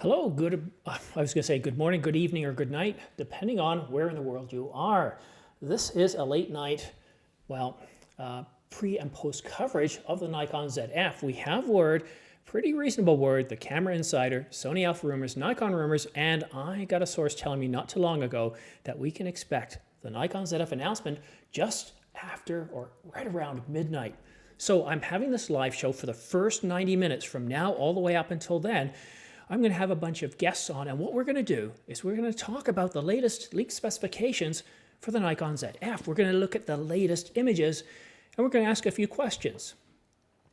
Hello, I was going to say good morning, good evening, or good night, depending on where in the world you are. This is a late night, well, pre and post coverage of the Nikon ZF. We have word, pretty reasonable word, the Camera Insider, Sony Alpha rumors, Nikon rumors, and I got a source telling me not too long ago that we can expect the Nikon ZF announcement just after or right around midnight. So I'm having this live show for the first 90 minutes from now all the way up until then. I'm going to have a bunch of guests on, and what we're going to do is we're going to talk about the latest leaked specifications for the Nikon ZF. We're going to look at the latest images, and we're going to ask a few questions.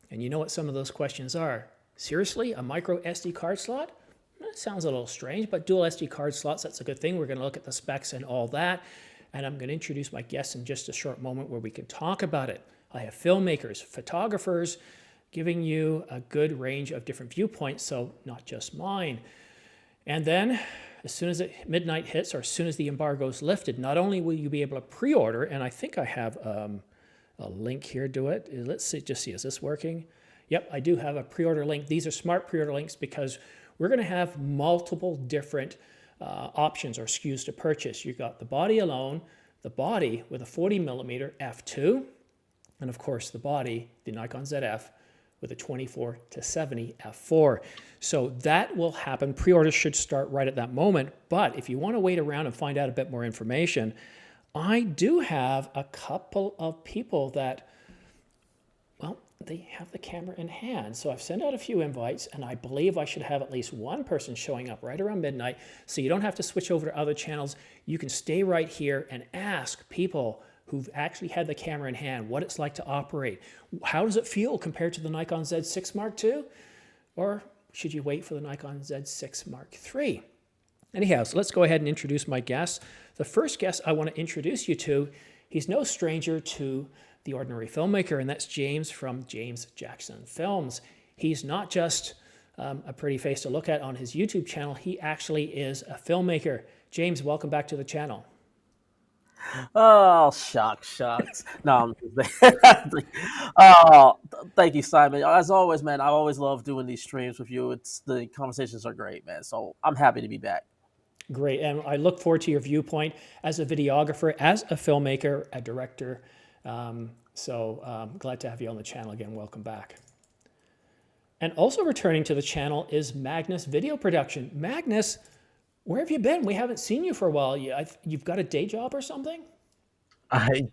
And you know what some of those questions are. Seriously, a micro SD card slot? That sounds a little strange, but dual SD card slots, that's a good thing. We're going to look at the specs and all that, and I'm going to introduce my guests in just a short moment where we can talk about it. I have filmmakers, photographers, giving you a good range of different viewpoints, so not just mine. And then, as soon as midnight hits, or as soon as the embargo is lifted, not only will you be able to pre-order, and I think I have a link here to it. Let's see, just see, is this working? Yep, I do have a pre-order link. These are smart pre-order links because we're going to have multiple different options or SKUs to purchase. You've got the body alone, the body with a 40mm f2, and of course the body, the Nikon ZF, with a 24 to 70 f4. So that will happen. Pre-orders should start right at that moment. But if you want to wait around and find out a bit more information, I do have a couple of people that, well, they have the camera in hand. So I've sent out a few invites, and I believe I should have at least one person showing up right around midnight. So you don't have to switch over to other channels. You can stay right here and ask people who've actually had the camera in hand, what it's like to operate. How does it feel compared to the Nikon Z6 Mark II? Or should you wait for the Nikon Z6 Mark III? Anyhow, so let's go ahead and introduce my guests. The first guest I want to introduce you to, he's no stranger to the ordinary filmmaker, and that's James from James Jackson Films. He's not just a pretty face to look at on his YouTube channel, he actually is a filmmaker. James, welcome back to the channel. Oh, shucks. No, oh, thank you, Simon. As always, man, I always love doing these streams with you. The conversations are great, man. So I'm happy to be back. Great, and I look forward to your viewpoint as a videographer, as a filmmaker, a director. Glad to have you on the channel again. Welcome back. And also returning to the channel is Magnus Video Production. Magnus, where have you been? We haven't seen you for a while. You've got a day job or something? I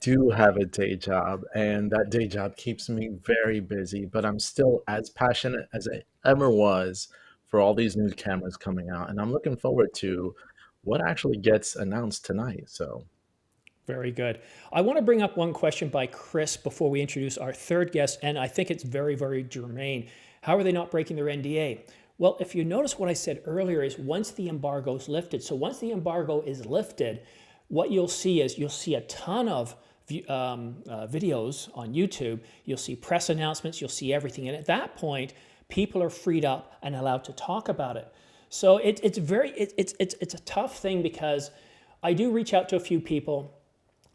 do have a day job, and that day job keeps me very busy, but I'm still as passionate as I ever was for all these new cameras coming out, and I'm looking forward to what actually gets announced tonight. So, Very good. I want to bring up one question by Chris before we introduce our third guest, and I think it's very, very germane. How are they not breaking their NDA? Well, if you notice what I said earlier is once the embargo is lifted, so once the embargo is lifted, what you'll see is you'll see a ton of videos on YouTube. You'll see press announcements. You'll see everything. And at that point, people are freed up and allowed to talk about it. So it's a tough thing because I do reach out to a few people.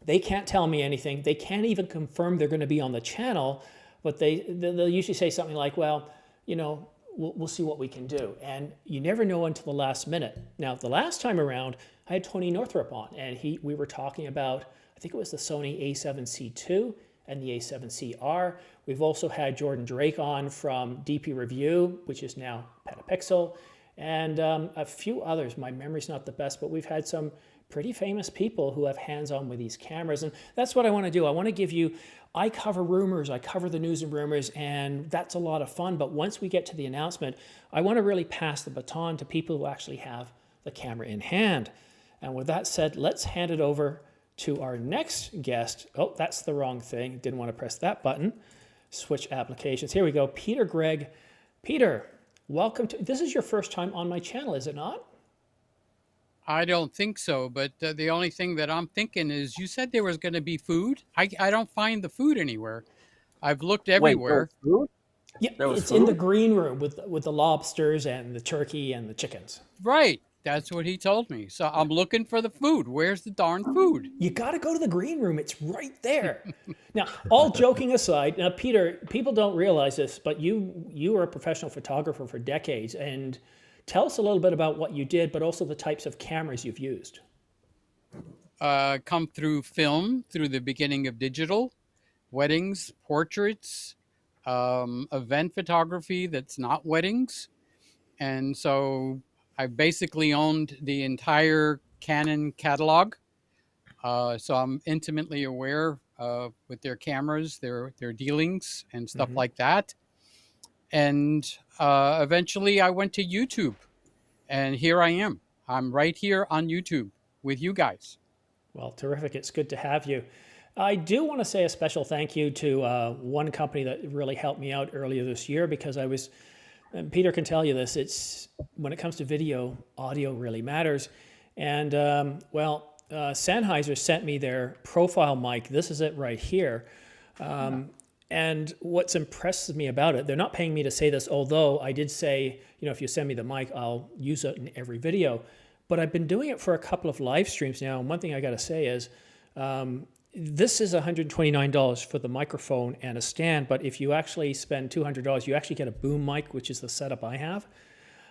They can't tell me anything. They can't even confirm they're going to be on the channel, but they'll usually say something like, well, you know, we'll see what we can do. And you never know until the last minute. Now, the last time around, I had Tony Northrup on, and we were talking about, I think it was the Sony a7C II and the a7CR. We've also had Jordan Drake on from DP Review, which is now Petapixel, and a few others. My memory's not the best, but we've had some pretty famous people who have hands-on with these cameras. And that's what I want to do. I want to give you, I cover rumors, I cover the news and rumors, and that's a lot of fun. But once we get to the announcement, I want to really pass the baton to people who actually have the camera in hand. And with that said, let's hand it over to our next guest. Oh, that's the wrong thing. Didn't want to press that button. Switch applications. Here we go. Peter Gregg. Peter, welcome to, this is your first time on my channel, is it not? I don't think so, but the only thing that I'm thinking is you said there was going to be food. I don't find the food anywhere. I've looked everywhere. Wait, there was food? Yeah, There was it's in the food? green room with the lobsters and the turkey and the chickens. Right. That's what he told me. So I'm looking for the food. Where's the darn food? You got to go to the green room. It's right there. Now, all joking aside, now, Peter, people don't realize this, but you were a professional photographer for decades, and Tell us a little bit about what you did, but also the types of cameras you've used. Come through film, through the beginning of digital, weddings, portraits, event photography that's not weddings. And so I basically owned the entire Canon catalog. So I'm intimately aware with their cameras, their dealings and stuff like that. And eventually I went to YouTube, and here I am. I'm right here on YouTube with you guys. Well, terrific. It's good to have you. I do want to say a special thank you to one company that really helped me out earlier this year, because I was, and Peter can tell you this, it's when it comes to video, audio really matters. And Sennheiser sent me their profile mic. This is it right here. And what's impressed me about it, they're not paying me to say this, although I did say, if you send me the mic, I'll use it in every video. But I've been doing it for a couple of live streams now. And one thing I got to say is, this is $129 for the microphone and a stand. But if you actually spend $200, you actually get a boom mic, which is the setup I have.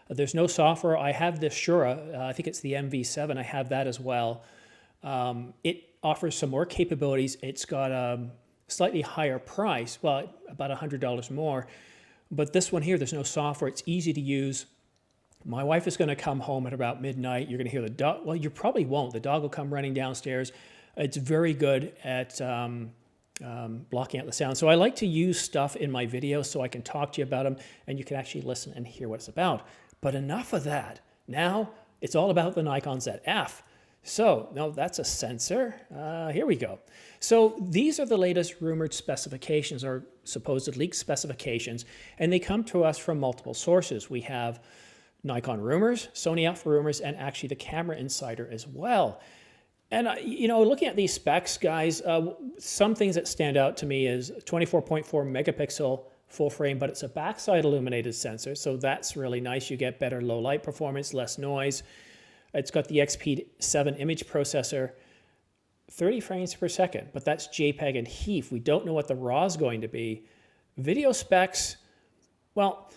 There's no software. I have this Shure. I think it's the MV7. I have that as well. It offers some more capabilities. It's got a slightly higher price, well, about $100 more. But this one here, there's no software. It's easy to use. My wife is going to come home at about midnight. You're going to hear the dog. Well, you probably won't. The dog will come running downstairs. It's very good at blocking out the sound. So I like to use stuff in my videos so I can talk to you about them and you can actually listen and hear what it's about. But enough of that. Now it's all about the Nikon ZF. So, no, that's a sensor. Here we go. So these are the latest rumored specifications, or supposed leaked specifications, and they come to us from multiple sources. We have Nikon rumors, Sony Alpha rumors, and actually the Camera Insider as well. And, looking at these specs, guys, some things that stand out to me is 24.4 megapixel full frame, but it's a backside illuminated sensor, so that's really nice. You get better low light performance, less noise. It's got the XP7 image processor, 30 frames per second, but that's JPEG and HEIF. We don't know what the RAW is going to be. Video specs, well,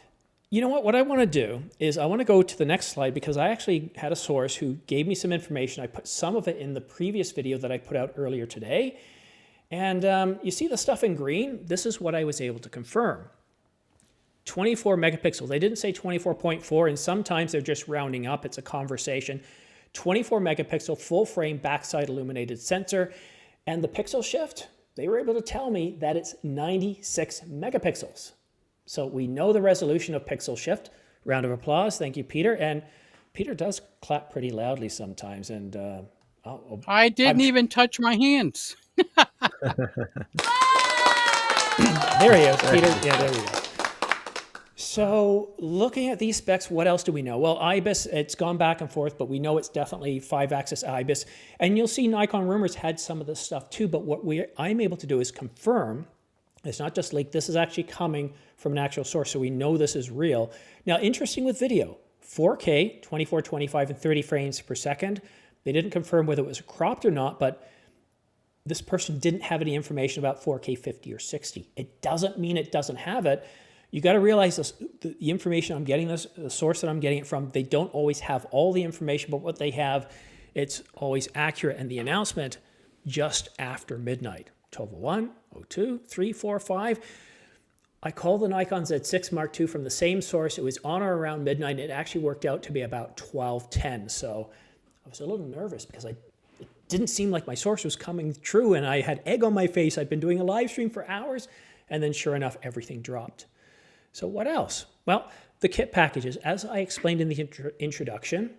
you know what? What I want to do is I want to go to the next slide, because I actually had a source who gave me some information. I put some of it in the previous video that I put out earlier today. And you see the stuff in green? This is what I was able to confirm. 24 megapixels. They didn't say 24.4, and sometimes they're just rounding up. It's a conversation. 24 megapixel full frame backside illuminated sensor. And the pixel shift, they were able to tell me that it's 96 megapixels. So we know the resolution of pixel shift. Round of applause. Thank you, Peter. And Peter does clap pretty loudly sometimes. And I didn't even touch my hands. There he is, Peter. Yeah, there we go. So looking at these specs, what else do we know? Well, IBIS, it's gone back and forth, but we know it's definitely 5-axis IBIS. And you'll see Nikon rumors had some of this stuff too, but what I'm able to do is confirm it's not just leaked. This is actually coming from an actual source, so we know this is real. Now, interesting with video, 4K, 24, 25, and 30 frames per second. They didn't confirm whether it was cropped or not, but this person didn't have any information about 4K 50 or 60. It doesn't mean it doesn't have it. You got to realize this, the information I'm getting, the source that I'm getting it from, they don't always have all the information, but what they have, it's always accurate. And the announcement just after midnight, 12:01, 02, 3, 4, 5. I called the Nikon Z6 Mark II from the same source. It was on or around midnight. It actually worked out to be about 12:10. So I was a little nervous because it didn't seem like my source was coming true, and I had egg on my face. I'd been doing a live stream for hours, and then sure enough, everything dropped. So what else? Well, the kit packages. As I explained in the introduction,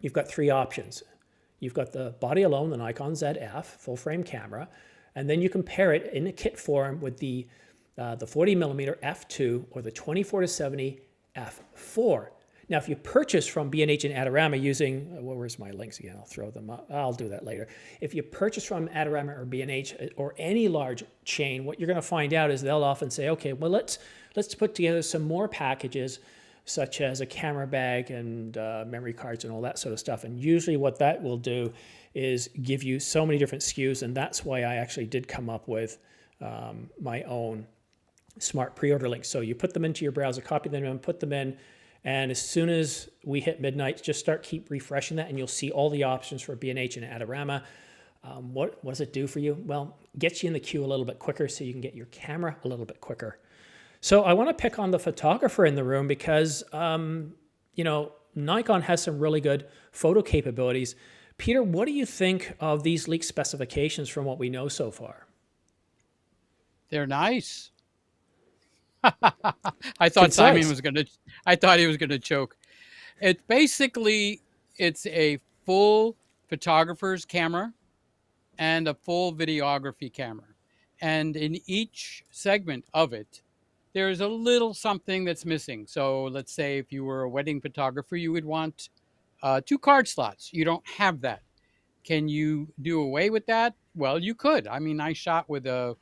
you've got three options. You've got the body alone, the Nikon ZF, full frame camera, and then you compare it in a kit form with the 40mm f2 or the 24-70 f4. Now, if you purchase from B&H and Adorama using, where's my links again? I'll throw them up. I'll do that later. If you purchase from Adorama or B&H or any large chain, what you're going to find out is they'll often say, okay, well, let's put together some more packages, such as a camera bag and memory cards and all that sort of stuff. And usually what that will do is give you so many different SKUs, and that's why I actually did come up with my own smart pre-order links. So you put them into your browser, copy them and put them in, And as soon as we hit midnight, just keep refreshing that, and you'll see all the options for B&H and Adorama. What does it do for you? Well, gets you in the queue a little bit quicker so you can get your camera a little bit quicker. So I want to pick on the photographer in the room because, Nikon has some really good photo capabilities. Peter, what do you think of these leaked specifications from what we know so far? They're nice. I thought Simon was going to, I thought he was going to choke. It's a full photographer's camera and a full videography camera. And in each segment of it, there's a little something that's missing. So let's say if you were a wedding photographer, you would want 2 card slots. You don't have that. Can you do away with that? Well, you could. I mean, I shot with a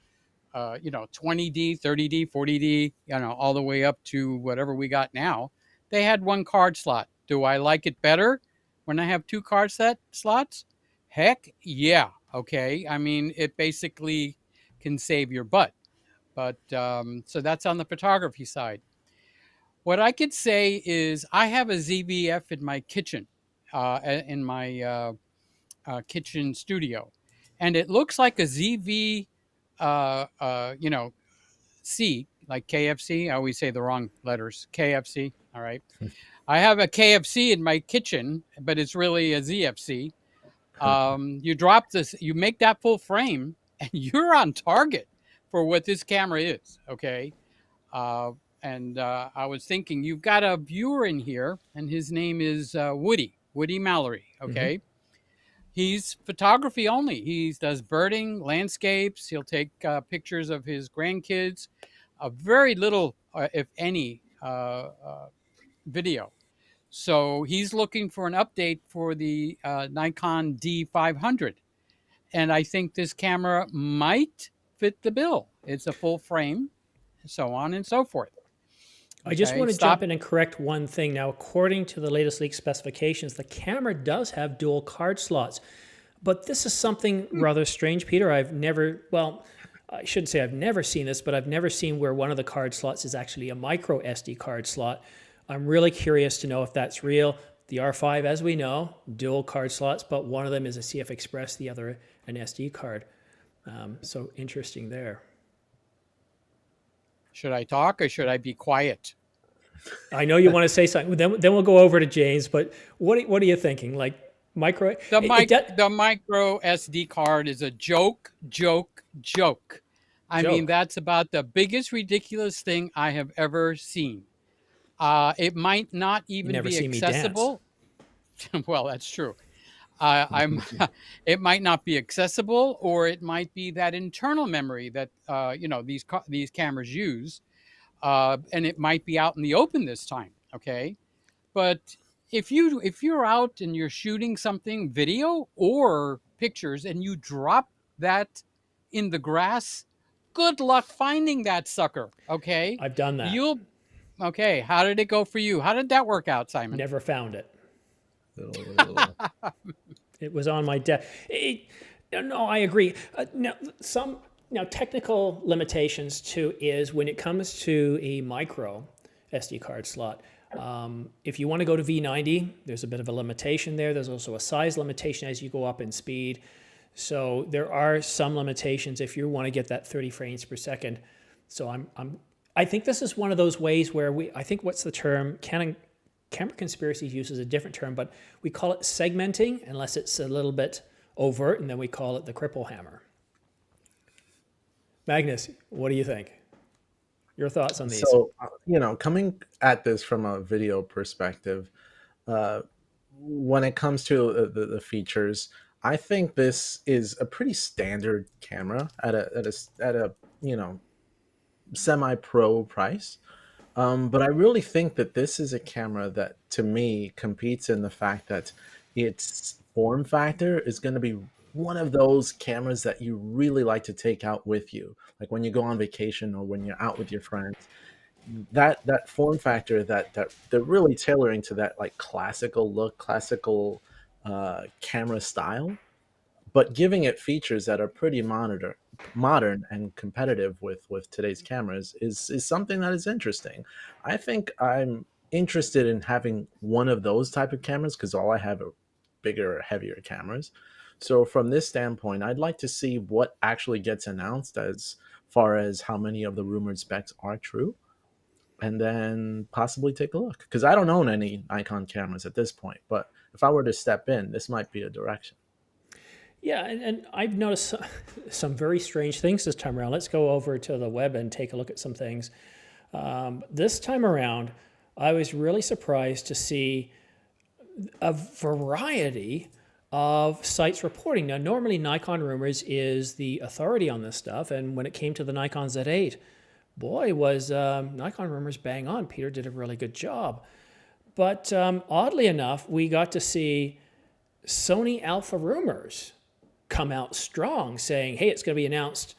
20D, 30D, 40D, all the way up to whatever we got now. They had 1 card slot. Do I like it better when I have 2 card slots? Heck yeah. Okay. I mean, it basically can save your butt. But so that's on the photography side. What I could say is I have a ZVF in my kitchen, in my kitchen studio, and it looks like a ZV, C, like KFC. I always say the wrong letters. KFC. All right. I have a KFC in my kitchen, but it's really a ZFC. You drop this, you make that full frame, and you're on target for what this camera is. Okay. And I was thinking, you've got a viewer in here, and his name is Woody Mallory. Okay. Mm-hmm. He's photography only. He does birding, landscapes. He'll take pictures of his grandkids. Very little, if any, video. So he's looking for an update for the Nikon D500. And I think this camera might fit the bill. It's a full frame, so on and so forth. I just want to jump in and correct one thing. Now, according to the latest leak specifications, the camera does have dual card slots. But this is something rather strange, Peter. I shouldn't say I've never seen this, but I've never seen where one of the card slots is actually a micro SD card slot. I'm really curious to know if that's real. The R5, as we know, dual card slots, but one of them is a CF Express, the other an SD card. So interesting there. Should I talk or should I be quiet? I know you want to say something. Then we'll go over to James. But what are you thinking? Like micro? The micro SD card is a joke. I mean, that's about the biggest ridiculous thing I have ever seen. It might not even be accessible. Well, that's true. It might not be accessible, or it might be that internal memory that these cameras use, and it might be out in the open this time. Okay, but if you're out and you're shooting something, video or pictures, and you drop that in the grass, good luck finding that sucker. Okay, I've done that. Okay, how did it go for you? How did that work out, Simon? Never found it. It was on my desk. No, I agree. Now technical limitations too is when it comes to a micro SD card slot. If you want to go to V90, there's a bit of a limitation there. There's also a size limitation as you go up in speed. So there are some limitations if you want to get that 30 frames per second. So I think this is one of those ways where I think what's the term? Canon Camera Conspiracy uses a different term, but we call it segmenting unless it's a little bit overt, and then we call it the cripple hammer. Magnus, what do you think? Your thoughts on these? So, coming at this from a video perspective, when it comes to the features, I think this is a pretty standard camera at a semi-pro price. But I really think that this is a camera that, to me, competes in the fact that its form factor is going to be one of those cameras that you really like to take out with you. Like when you go on vacation or when you're out with your friends, that form factor that they're really tailoring to that like classical look, classical camera style, but giving it features that are pretty modern and competitive with today's cameras is something that is interesting. I think I'm interested in having one of those type of cameras because all I have are bigger, heavier cameras. So from this standpoint, I'd like to see what actually gets announced as far as how many of the rumored specs are true, and then possibly take a look. Because I don't own any Nikon cameras at this point, but if I were to step in, this might be a direction. Yeah, and I've noticed some very strange things this time around. Let's go over to the web and take a look at some things. This time around, I was really surprised to see a variety of sites reporting. Now, normally Nikon Rumors is the authority on this stuff, and when it came to the Nikon Z8, boy, was Nikon Rumors bang on. Peter did a really good job. But oddly enough, we got to see Sony Alpha Rumors come out strong, saying, hey, it's going to be announced.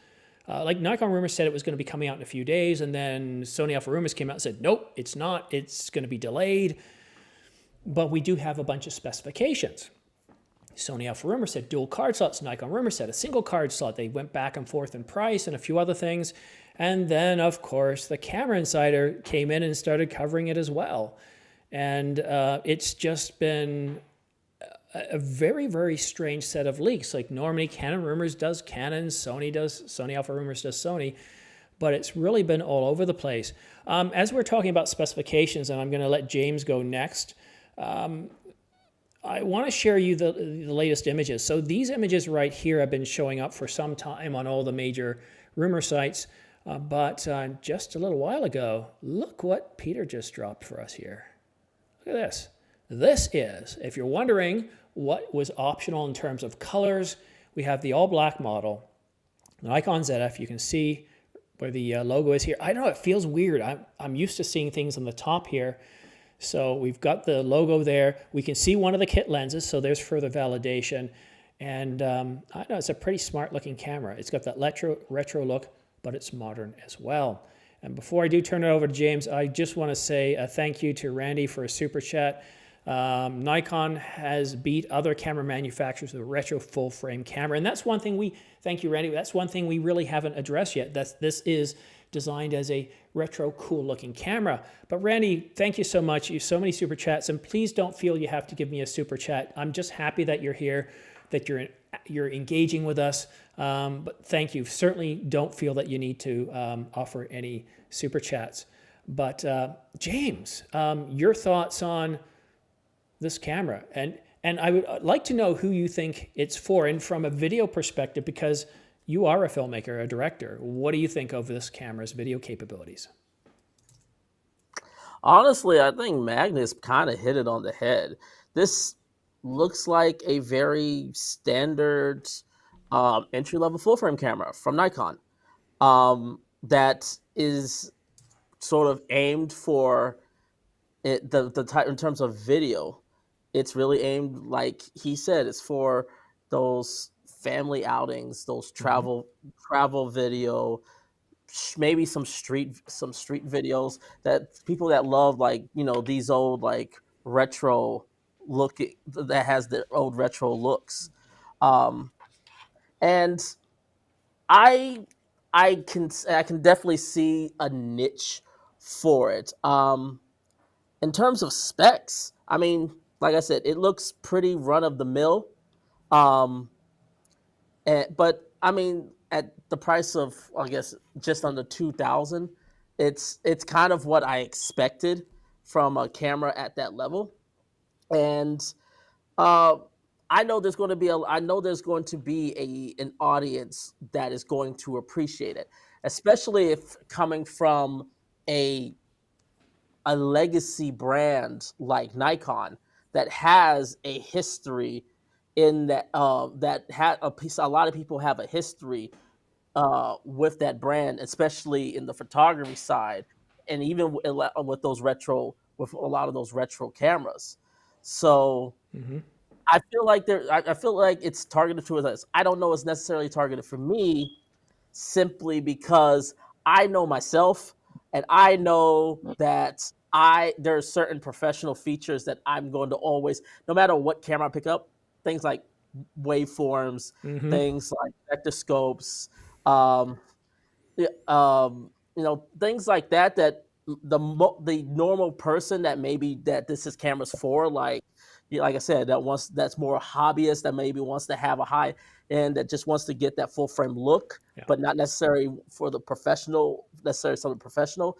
Like Nikon Rumors said it was going to be coming out in a few days, and then Sony Alpha Rumors came out and said, nope, it's not. It's going to be delayed. But we do have a bunch of specifications. Sony Alpha Rumors said dual card slots. Nikon Rumors said a single card slot. They went back and forth in price and a few other things. And then, of course, the Camera Insider came in and started covering it as well. And it's just been a very, very strange set of leaks. Like normally Canon Rumors does Canon, Sony Alpha Rumors does Sony, but it's really been all over the place. As we're talking about specifications, and I'm going to let James go next, I want to share you the latest images. So these images right here have been showing up for some time on all the major rumor sites, but just a little while ago, look what Peter just dropped for us here. Look at this. This is, if you're wondering what was optional in terms of colors, we have the all-black model, Nikon ZF. You can see where the logo is here. I know it feels weird. I'm used to seeing things on the top here. So we've got the logo there. We can see one of the kit lenses, so there's further validation. And I know it's a pretty smart-looking camera. It's got that retro look, but it's modern as well. And before I do turn it over to James, I just want to say a thank you to Randy for a super chat. Nikon has beat other camera manufacturers with a retro full-frame camera. And that's one thing thank you, Randy, that's one thing we really haven't addressed yet. This is designed as a retro cool-looking camera. But Randy, thank you so much. You have so many super chats, and please don't feel you have to give me a super chat. I'm just happy that you're here, that you're engaging with us. But thank you. Certainly don't feel that you need to offer any super chats. But James, your thoughts on this camera, and I would like to know who you think it's for, and from a video perspective, because you are a filmmaker, a director. What do you think of this camera's video capabilities? Honestly, I think Magnus kind of hit it on the head. This looks like a very standard entry-level full-frame camera from Nikon that is sort of aimed for it, the type in terms of video. It's really aimed, like he said, it's for those family outings, those travel video, maybe some street videos, that people that love, like, you know, these old, like, retro look, that has the old retro looks. And I can definitely see a niche for it. In terms of specs, I mean, like I said, it looks pretty run of the mill. But I mean, at the price of, I guess, just under $2,000, it's kind of what I expected from a camera at that level. And I know there's going to be an audience that is going to appreciate it, especially if coming from a legacy brand like Nikon that has a history in that a lot of people have a history with that brand, especially in the photography side, and even with a lot of those retro cameras. So I feel like it's targeted towards us. I don't know it's necessarily targeted for me, simply because I know myself, and I know that there are certain professional features that I'm going to always, no matter what camera I pick up, things like waveforms, things like vector scopes, things like that the normal person that maybe that this is cameras for, like like I said, that's more a hobbyist that maybe wants to have a high end, that just wants to get that full frame look, Yeah. but not necessarily for the professional, necessarily something professional.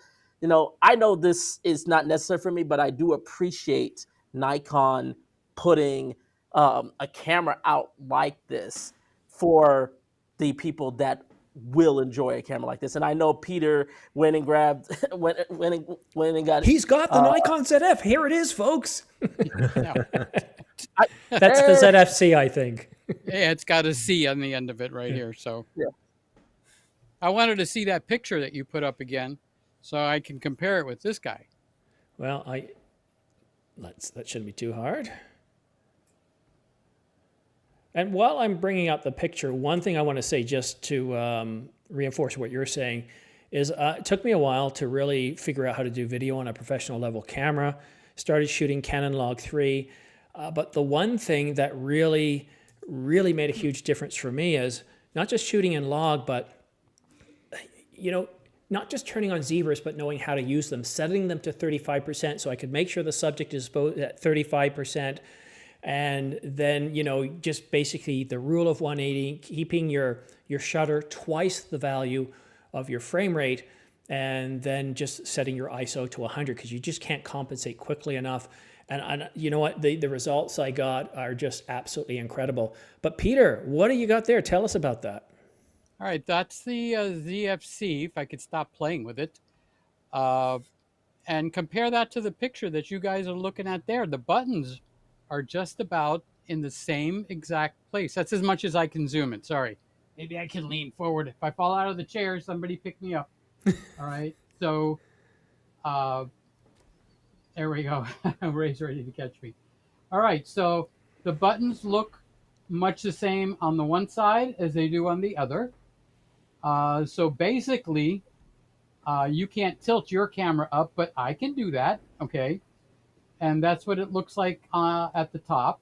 I know this is not necessary for me, but I do appreciate Nikon putting a camera out like this for the people that will enjoy a camera like this. And I know Peter went and grabbed, went and got. He's got the Nikon ZF. Here it is, folks. Yeah. That's the ZFC, I think. Yeah, it's got a C on the end of it right here. So Yeah. I wanted to see that picture that you put up again, so I can compare it with this guy. Well, that shouldn't be too hard. And while I'm bringing up the picture, one thing I want to say just to reinforce what you're saying is it took me a while to really figure out how to do video on a professional level camera. Started shooting Canon Log 3. But the one thing that really made a huge difference for me is not just shooting in log, but not just turning on zebras, but knowing how to use them, setting them to 35% so I could make sure the subject is at 35%. And then, just basically the rule of 180, keeping your shutter twice the value of your frame rate, and then just setting your ISO to 100, because you just can't compensate quickly enough. And you know what? The results I got are just absolutely incredible. But Peter, what do you got there? Tell us about that. All right, that's the ZFC, if I could stop playing with it. And compare that to the picture that you guys are looking at there. The buttons are just about in the same exact place. That's as much as I can zoom it. Sorry. Maybe I can lean forward. If I fall out of the chair, somebody pick me up. All right. So there we go. Ray's ready to catch me. All right. So the buttons look much the same on the one side as they do on the other. So basically, you can't tilt your camera up, but I can do that. Okay. And that's what it looks like at the top.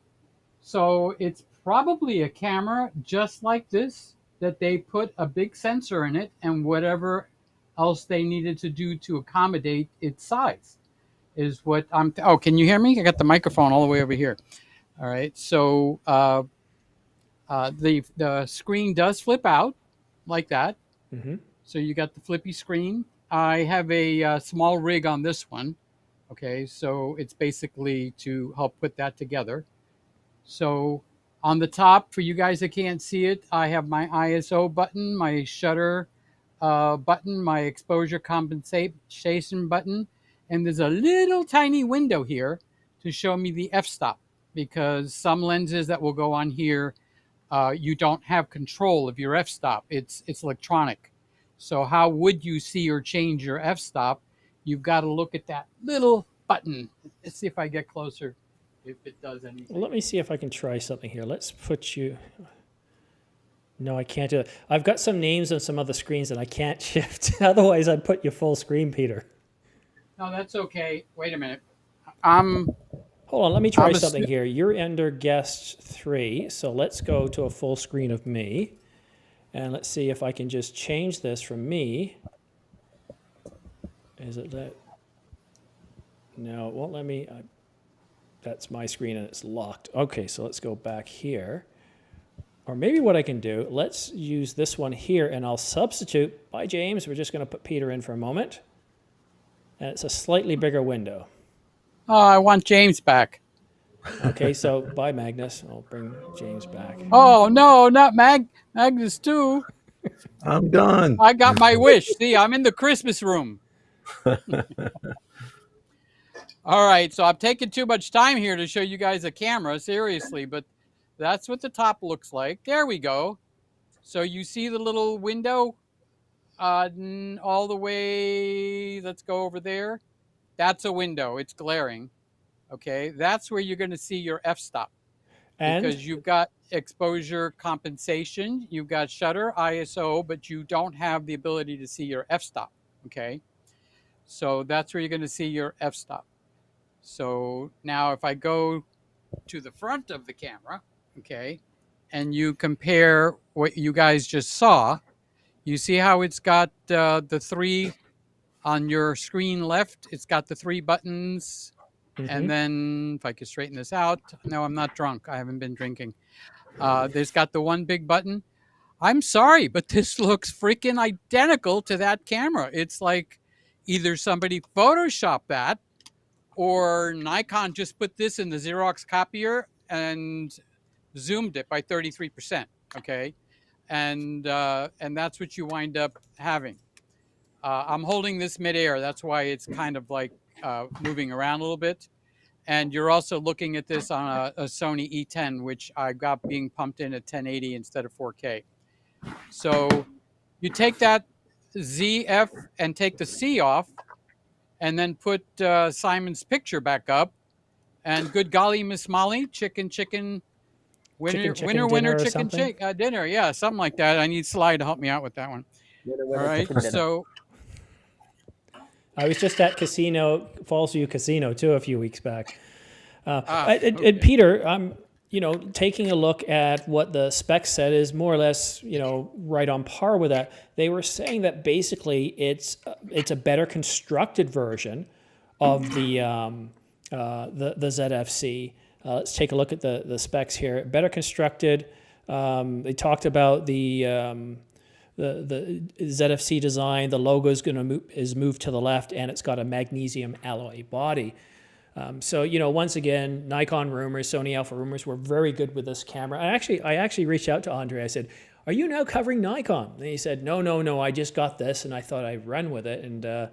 So it's probably a camera just like this, that they put a big sensor in it and whatever else they needed to do to accommodate its size is what I'm... Oh, can you hear me? I got the microphone all the way over here. All right. So the screen does flip out like that. Mm-hmm. So you got the flippy screen. I have a SmallRig on this one. Okay, so it's basically to help put that together. So on the top, for you guys that can't see it, I have my ISO button, my shutter button, my exposure compensation button, and there's a little tiny window here to show me the f-stop, because some lenses that will go on here, you don't have control of your f-stop. It's electronic. So how would you see or change your f-stop? You've got to look at that little button. Let's see if I get closer, if it does anything. Well, let me see if I can try something here. Let's put you... No, I can't do it. I've got some names on some other screens and I can't shift. Otherwise, I'd put you full screen, Peter. No, that's okay. Wait a minute. Hold on, let me try something here. You're under guest 3, so let's go to a full screen of me. And let's see if I can just change this from me. Is it that? No, it won't let me. That's my screen and it's locked. Okay, so let's go back here. Or maybe what I can do, let's use this one here and I'll substitute. Bye, James. We're just going to put Peter in for a moment. And it's a slightly bigger window. Oh, I want James back. Okay, so bye, Magnus. I'll bring James back. Oh, no, not Magnus too. I'm done. I got my wish. See, I'm in the Christmas room. All right, so I'm taking too much time here to show you guys a camera, seriously, but that's what the top looks like. There we go. So you see the little window all the way, let's go over there. That's a window. It's glaring. Okay, that's where you're going to see your f-stop. Because you've got exposure compensation, you've got shutter, ISO, but you don't have the ability to see your f-stop. Okay, so that's where you're going to see your f-stop. So now if I go to the front of the camera, okay, and you compare what you guys just saw, you see how it's got the 3 On your screen left, it's got the 3 buttons. Mm-hmm. And then if I could straighten this out, no, I'm not drunk. I haven't been drinking. There's got the one big button. I'm sorry, but this looks freaking identical to that camera. It's like either somebody photoshopped that or Nikon just put this in the Xerox copier and zoomed it by 33%. Okay. And that's what you wind up having. I'm holding this midair. That's why it's kind of like moving around a little bit. And you're also looking at this on a Sony E10, which I got being pumped in at 1080 instead of 4K. So you take that ZF and take the C off, and then put Simon's picture back up. And good golly, Miss Molly, chicken, winner, chicken, dinner. Yeah, something like that. I need Sly to help me out with that one. All right, so I was just at Fallsview Casino too a few weeks back. okay. And Peter, taking a look at what the spec said is more or less, right on par with that. They were saying that basically it's a better constructed version of the ZFC. Let's take a look at the specs here. Better constructed. They talked about the ZFC design. The logo is moved to the left, and it's got a magnesium alloy body. So once again, Nikon rumors, Sony Alpha rumors were very good with this camera. I actually reached out to Andre. I said, "Are you now covering Nikon?" And he said, "No. I just got this, and I thought I'd run with it." And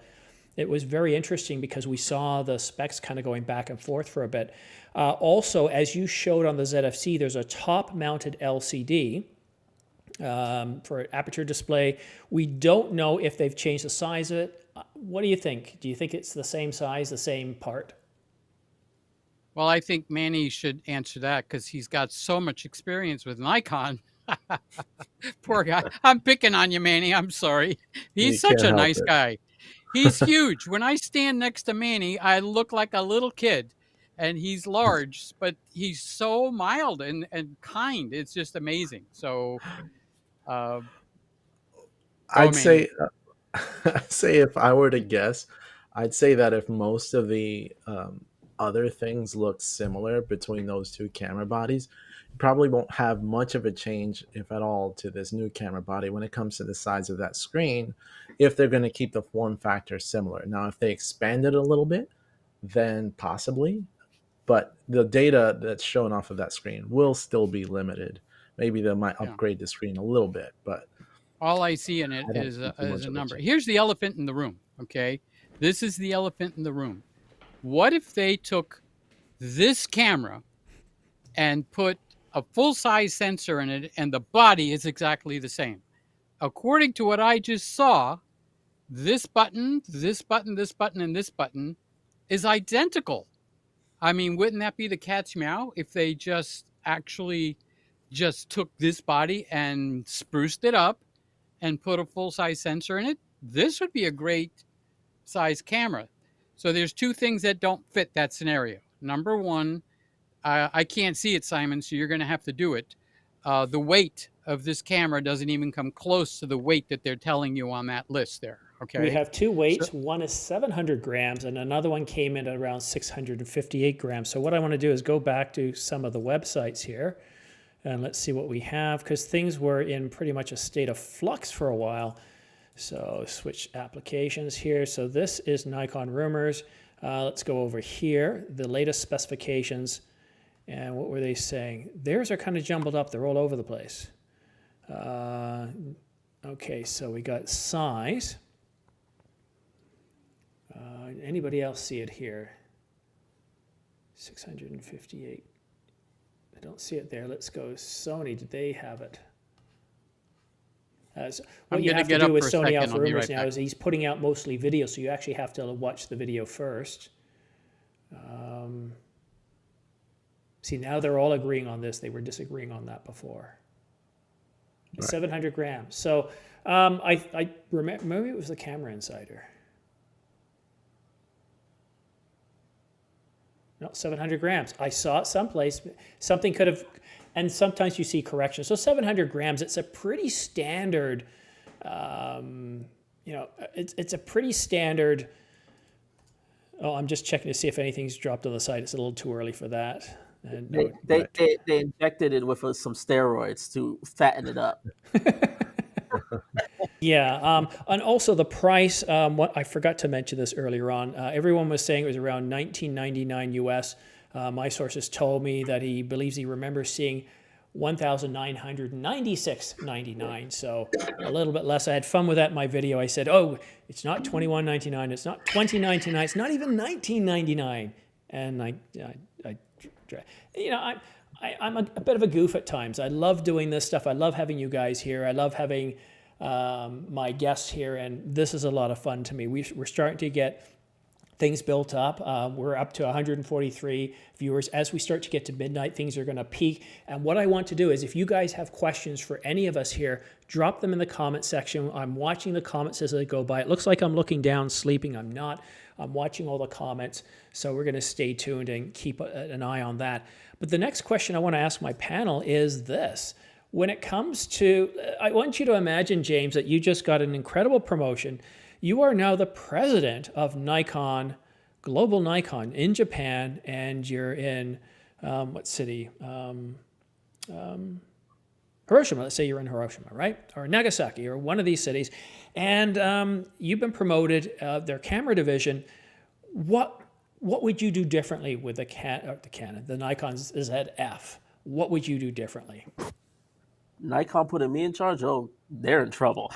it was very interesting because we saw the specs kind of going back and forth for a bit. Also, as you showed on the ZFC, there's a top-mounted LCD for aperture display. We don't know if they've changed the size of it. What do you think? Do you think it's the same size, the same part? Well, I think Manny should answer that because he's got so much experience with Nikon. Poor guy. I'm picking on you, Manny. I'm sorry. He's such a nice guy. He's huge. When I stand next to Manny, I look like a little kid. And he's large, but he's so mild and kind. It's just amazing. So I'd say if I were to guess, I'd say that if most of the other things look similar between those two camera bodies, you probably won't have much of a change, if at all, to this new camera body when it comes to the size of that screen, if they're going to keep the form factor similar. Now, if they expand it a little bit, then possibly, but the data that's shown off of that screen will still be limited. Maybe they might upgrade the screen a little bit, but all I see in it is a number. Here's the elephant in the room, okay? This is the elephant in the room. What if they took this camera and put a full-size sensor in it and the body is exactly the same? According to what I just saw, this button, this button, this button, and this button is identical. I mean, wouldn't that be the cat's meow if they just actually just took this body and spruced it up and put a full-size sensor in it? This would be a great size camera. So there's two things that don't fit that scenario. Number one, I can't see it, Simon, so you're going to have to do it. The weight of this camera doesn't even come close to the weight that they're telling you on that list there. Okay. We have two weights. One is 700 grams, and another one came in at around 658 grams. So what I want to do is go back to some of the websites here, and let's see what we have, because things were in pretty much a state of flux for a while. So switch applications here. So this is Nikon rumors. Let's go over here, the latest specifications. And what were they saying? Theirs are kind of jumbled up. They're all over the place. Okay, so we got size. Anybody else see it here? 658. I don't see it there. Let's go Sony. Did they have it? What you have to do with Sony Alpha Rumors now is he's putting out mostly video, so you actually have to watch the video first. See, now they're all agreeing on this. They were disagreeing on that before. Right. 700 grams. So I remember, maybe it was the Camera Insider. No, 700 grams. I saw it someplace. Something could have, and sometimes you see corrections. So 700 grams, it's a pretty standard, you know, it's a pretty standard. Oh, I'm just checking to see if anything's dropped on the side. It's a little too early for that. And They no, they, Right. they, they injected it with some steroids to fatten it up. yeah, and also the price. What I forgot to mention this earlier on. Everyone was saying it was around 1999 US. My sources told me that he believes he remembers seeing 1,996.99. So a little bit less. I had fun with that in my video. I said, "Oh, it's not 21.99. It's not 20.99. It's not even 19.99." And I you know, I'm a bit of a goof at times. I love doing this stuff. I love having you guys here. I love having my guests here, and this is a lot of fun to me. We're starting to get things built up. We're up to 143 viewers. As we start to get to midnight, things are going to peak. And what I want to do is, if you guys have questions for any of us here, drop them in the comment section. I'm watching the comments as they go by. It looks like I'm looking down, sleeping. I'm not. I'm watching all the comments. So we're going to stay tuned and keep an eye on that. But the next question I want to ask my panel is this. When it comes to, I want you to imagine, James, that you just got an incredible promotion. You are now the president of Nikon, Global Nikon in Japan, and you're in, what city? Hiroshima. Let's say you're in Hiroshima, right? Or Nagasaki, or one of these cities. And you've been promoted, their camera division. What would you do differently with the Canon, the Nikon ZF? What would you do differently? Nikon putting me in charge. Oh, they're in trouble.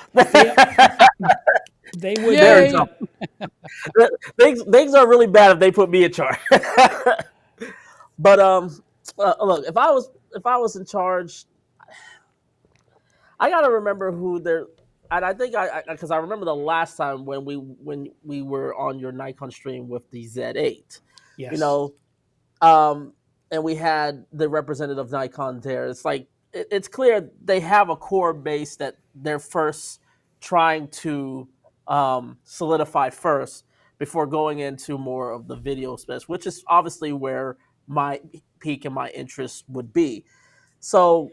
They would. They're in Yay! trouble. Things are really bad if they put me in charge. But look, if I was in charge, I gotta remember who they're. And I think because I remember the last time when we were on your Nikon stream with the Z8, Yes. you know, and we had the representative of Nikon there. It's like it's clear they have a core base that they're first trying to solidify first before going into more of the video space, which is obviously where my peak and my interest would be. So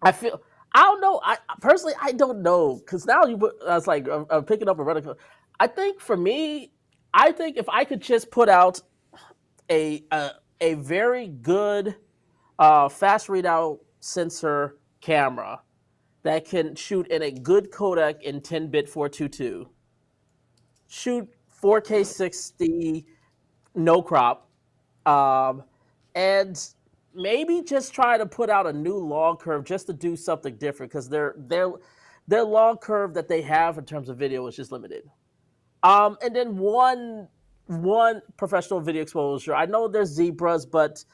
I don't know. I personally, I don't know, because now I was like, I'm picking up a reticle. I think for me, I think if I could just put out a very good fast readout sensor camera that can shoot in a good codec in 10-bit 422, shoot 4K 60, no crop, and maybe just try to put out a new log curve just to do something different, because their log curve that they have in terms of video is just limited. And then one professional video exposure. I know there's zebras, but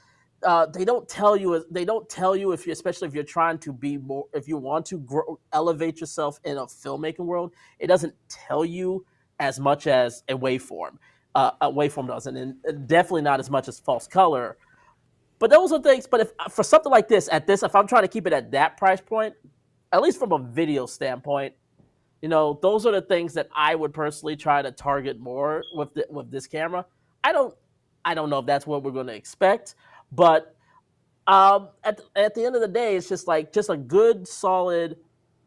they don't tell you. They don't tell you if you, especially if you're trying to be more, if you want to elevate yourself in a filmmaking world. It doesn't tell you as much as a waveform. A waveform doesn't, and definitely not as much as false color. But those are things. But if for something like this, if I'm trying to keep it at that price point, at least from a video standpoint, those are the things that I would personally try to target more with this camera. I don't know if that's what we're going to expect, but at the end of the day, it's just a good solid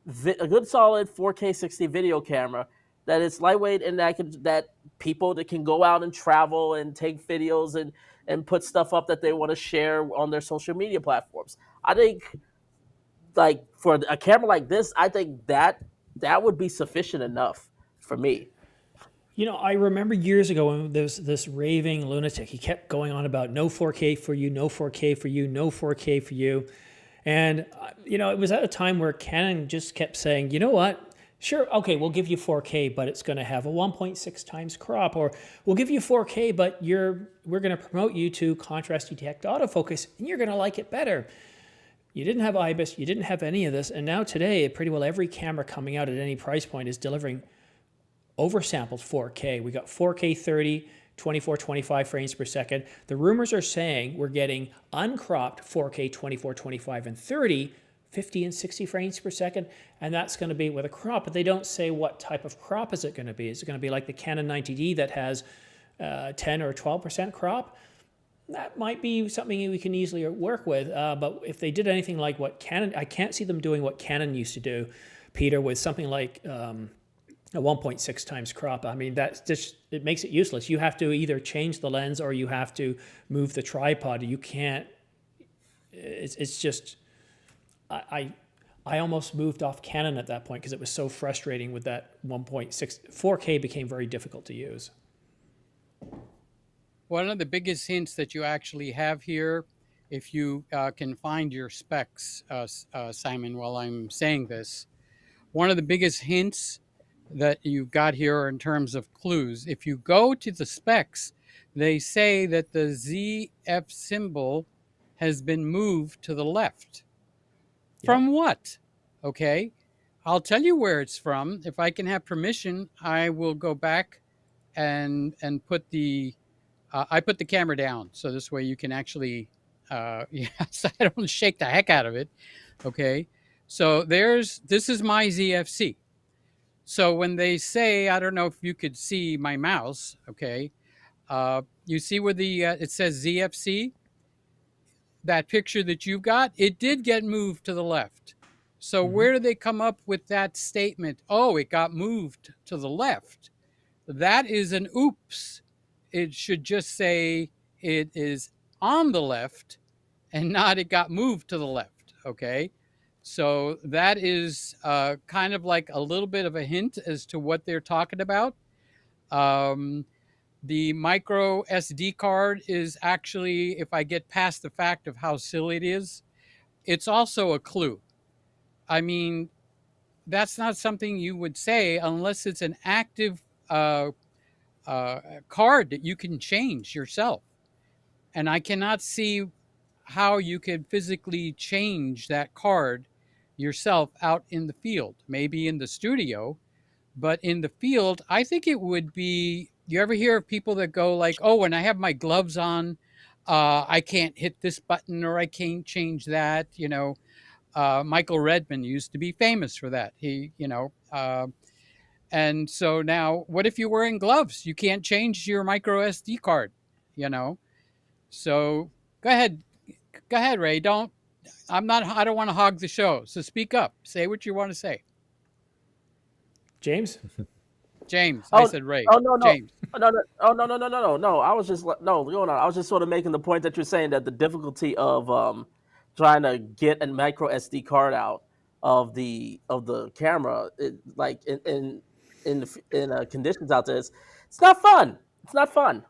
4K 60 video camera that is lightweight and that people that can go out and travel and take videos and put stuff up that they want to share on their social media platforms. I think, like, for a camera like this, I think that would be sufficient enough for me. I remember years ago when there was this raving lunatic. He kept going on about no 4K for you, no 4K for you, no 4K for you. And, it was at a time where Canon just kept saying, you know what? Sure, okay, we'll give you 4K, but it's going to have a 1.6 times crop. Or we'll give you 4K, but we're going to promote you to contrast detect autofocus, and you're going to like it better. You didn't have IBIS, you didn't have any of this, and now today, pretty well every camera coming out at any price point is delivering oversampled 4K. We got 4K 30, 24, 25 frames per second. The rumors are saying we're getting uncropped 4K 24, 25, and 30, 50 and 60 frames per second, and that's going to be with a crop, but they don't say what type of crop is it going to be. Is it going to be like the Canon 90D that has 10 or 12% crop? That might be something we can easily work with, but if they did anything like what Canon, I can't see them doing what Canon used to do, Peter, with something like a 1.6 times crop. I mean, that's just, it makes it useless. You have to either change the lens or you have to move the tripod. You can't, it's just, I almost moved off Canon at that point because it was so frustrating with that 1.6. 4K became very difficult to use. One of the biggest hints that you actually have here, if you can find your specs, Simon, while I'm saying this, one of the biggest hints that you've got here in terms of clues, if you go to the specs, they say that the ZF symbol has been moved to the left. From what? Okay, I'll tell you where it's from. If I can have permission, I will go back and put the I put the camera down, so this way you can actually so I don't shake the heck out of it. Okay, so this is my ZFC. So when they say, I don't know if you could see my mouse, okay, you see where the it says ZFC, that picture that you've got, it did get moved to the left. So where do they come up with that statement? Oh, it got moved to the left. That is an oops. It should just say it is on the left and not it got moved to the left. Okay. So that is kind of like a little bit of a hint as to what they're talking about. The micro SD card is actually, if I get past the fact of how silly it is, it's also a clue. I mean, that's not something you would say unless it's an active card that you can change yourself. And I cannot see how you could physically change that card yourself out in the field, maybe in the studio, but in the field, I think it would be, you ever hear of people that go like, oh, when I have my gloves on, I can't hit this button or I can't change that. You know, Michael Redman used to be famous for that. And so now what if you're wearing gloves? You can't change your micro SD card, you know? So go ahead, Ray. I don't want to hog the show. So speak up, say what you want to say. James? James, Oh, I said Ray. Oh no no James. no! I was just going on. I was just sort of making the point that you're saying that the difficulty of trying to get a micro SD card out of the camera, like in conditions out there, it's not fun. It's not fun.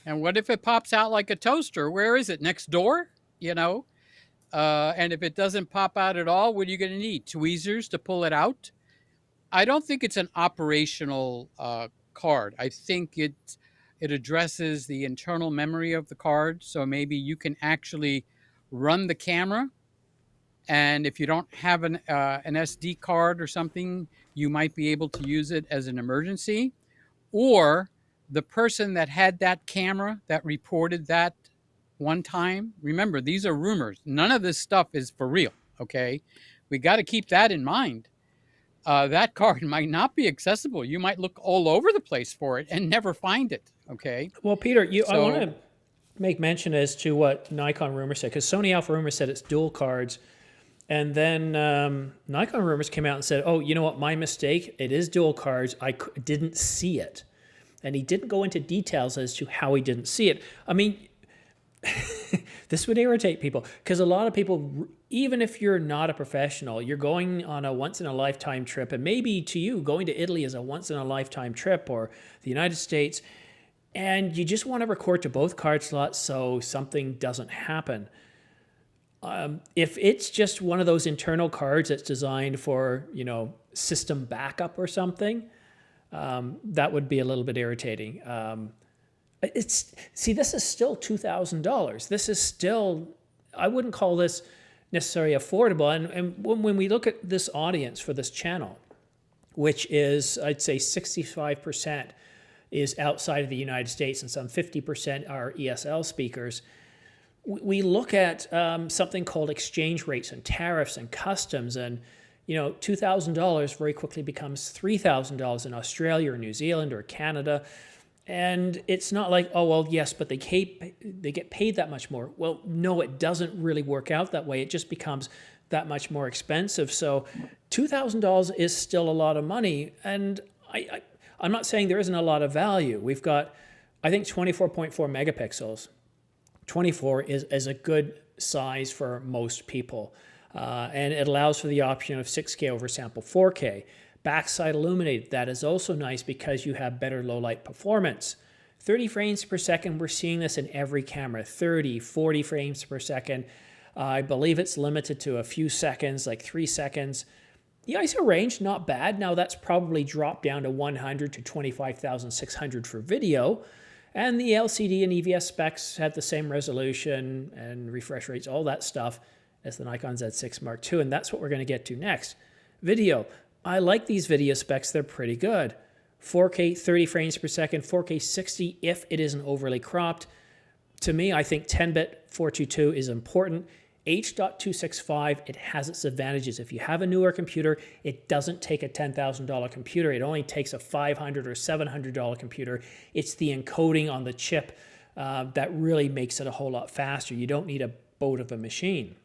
And what if it pops out like a toaster? Where is it? Next door? You know? And if it doesn't pop out at all, what are you going to need? Tweezers to pull it out? I don't think it's an operational card. I think it addresses the internal memory of the card. So maybe you can actually run the camera. And if you don't have an SD card or something, you might be able to use it as an emergency. Or the person that had that camera that reported that one time, remember, these are rumors. None of this stuff is for real, okay? We got to keep that in mind. That card might not be accessible. You might look all over the place for it and never find it, okay? Well, Peter, I want to make mention as to what Nikon Rumor said, because Sony Alpha Rumor said it's dual cards. And then Nikon Rumors came out and said, oh, you know what, my mistake, it is dual cards. I didn't see it. And he didn't go into details as to how he didn't see it. I mean, this would irritate people because a lot of people, even if you're not a professional, you're going on a once-in-a-lifetime trip, and maybe to you, going to Italy is a once-in-a-lifetime trip, or the United States, and you just want to record to both card slots so something doesn't happen. If it's just one of those internal cards that's designed for, system backup or something, that would be a little bit irritating. This is still $2,000. This is still, I wouldn't call this necessarily affordable. And when we look at this audience for this channel, which is, I'd say 65% is outside of the United States and some 50% are ESL speakers, we look at something called exchange rates and tariffs and customs, and $2,000 very quickly becomes $3,000 in Australia or New Zealand or Canada. And it's not like, oh, well, yes, but they they get paid that much more. Well, no, it doesn't really work out that way. It just becomes that much more expensive. So $2,000 is still a lot of money. And I'm not saying there isn't a lot of value. We've got, I think, 24.4 megapixels. 24 is a good size for most people. And it allows for the option of 6K over sample 4K. Backside illuminated, that is also nice because you have better low light performance. 30 frames per second, we're seeing this in every camera, 30, 40 frames per second. I believe it's limited to a few seconds, like 3 seconds. The ISO range, not bad. Now that's probably dropped down to 100 to 25,600 for video. And the LCD and EVS specs have the same resolution and refresh rates, all that stuff as the Nikon Z6 Mark II. And that's what we're going to get to next. Video. I like these video specs. They're pretty good. 4K 30 frames per second, 4K 60 if it isn't overly cropped. To me, I think 10-bit 422 is important. H.265, it has its advantages. If you have a newer computer, it doesn't take a $10,000 computer. It only takes a $500 or $700 computer. It's the encoding on the chip that really makes it a whole lot faster. You don't need a boat of a machine.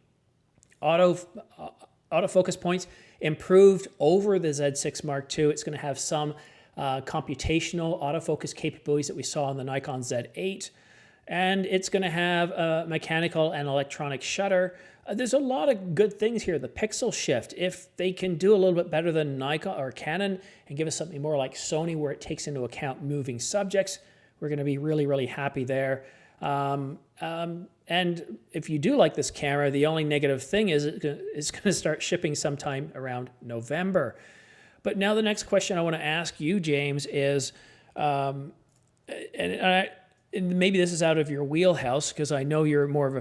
Autofocus points improved over the Z6 Mark II. It's going to have some computational autofocus capabilities that we saw on the Nikon Z8. And it's going to have a mechanical and electronic shutter. There's a lot of good things here. The pixel shift, if they can do a little bit better than Nikon or Canon and give us something more like Sony where it takes into account moving subjects, we're going to be really, really happy there. And if you do like this camera, the only negative thing is it's going to start shipping sometime around November. But now the next question I want to ask you, James, is, and maybe this is out of your wheelhouse because I know you're more of a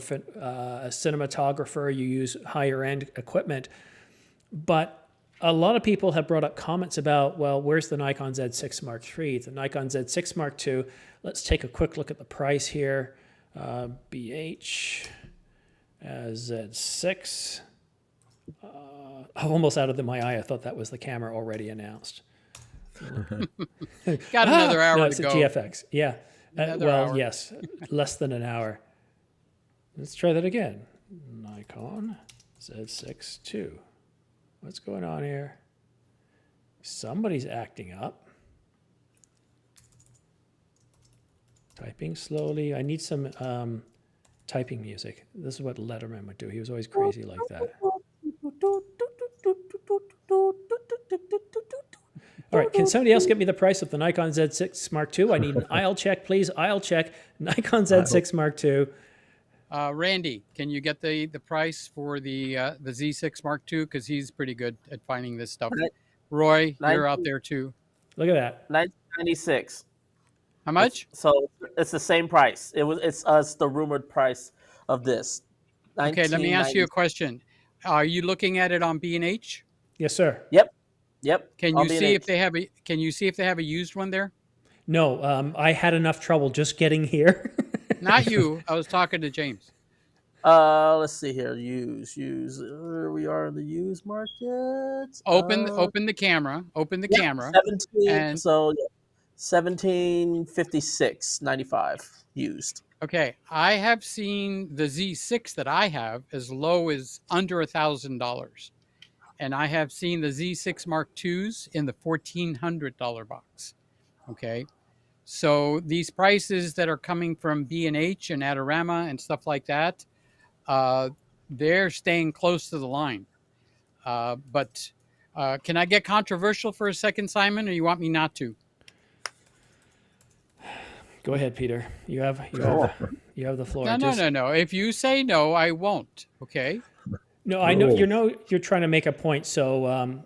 cinematographer, you use higher end equipment, but a lot of people have brought up comments about, well, where's the Nikon Z6 Mark III? The Nikon Z6 Mark II, let's take a quick look at the price here. BH Z6. I'm almost out of my eye. I thought that was the camera already announced. Got another hour no, to it's go. a GFX. Yeah. Well, hour. yes, less than an hour. Let's try that again. Nikon Z6 II. What's going on here? Somebody's acting up. Typing slowly. I need some typing music. This is what Letterman would do. He was always crazy like that. All right, can somebody else get me the price of the Nikon Z6 Mark II? I need an aisle check, please. Aisle check. Nikon Z6 Mark II. Randy, can you get the price for the Z6 Mark II? Because he's pretty good at finding this stuff. Roy, you're out there too. Look at that. 1996. How much? So it's the same price. It's the rumored price of this. Okay, let me ask you a question. Are you looking at it on B&H? Yes, sir. Yep. Can you see if they have a used one there? No, I had enough trouble just getting here. Not you. I was talking to James. Let's see here. Use. We are in the used market. Open the camera. Open the camera. 17. And so 1756.95 used. okay, I have seen the Z6 that I have as low as under $1,000. And I have seen the Z6 Mark IIs in the $1,400 box. Okay. So these prices that are coming from B&H and Adorama and stuff like that, they're staying close to the line. But can I get controversial for a second, Simon, or you want me not to? Go ahead, Peter. You have the floor. No. If you say no, I won't. Okay. No, I know you're trying to make a point, so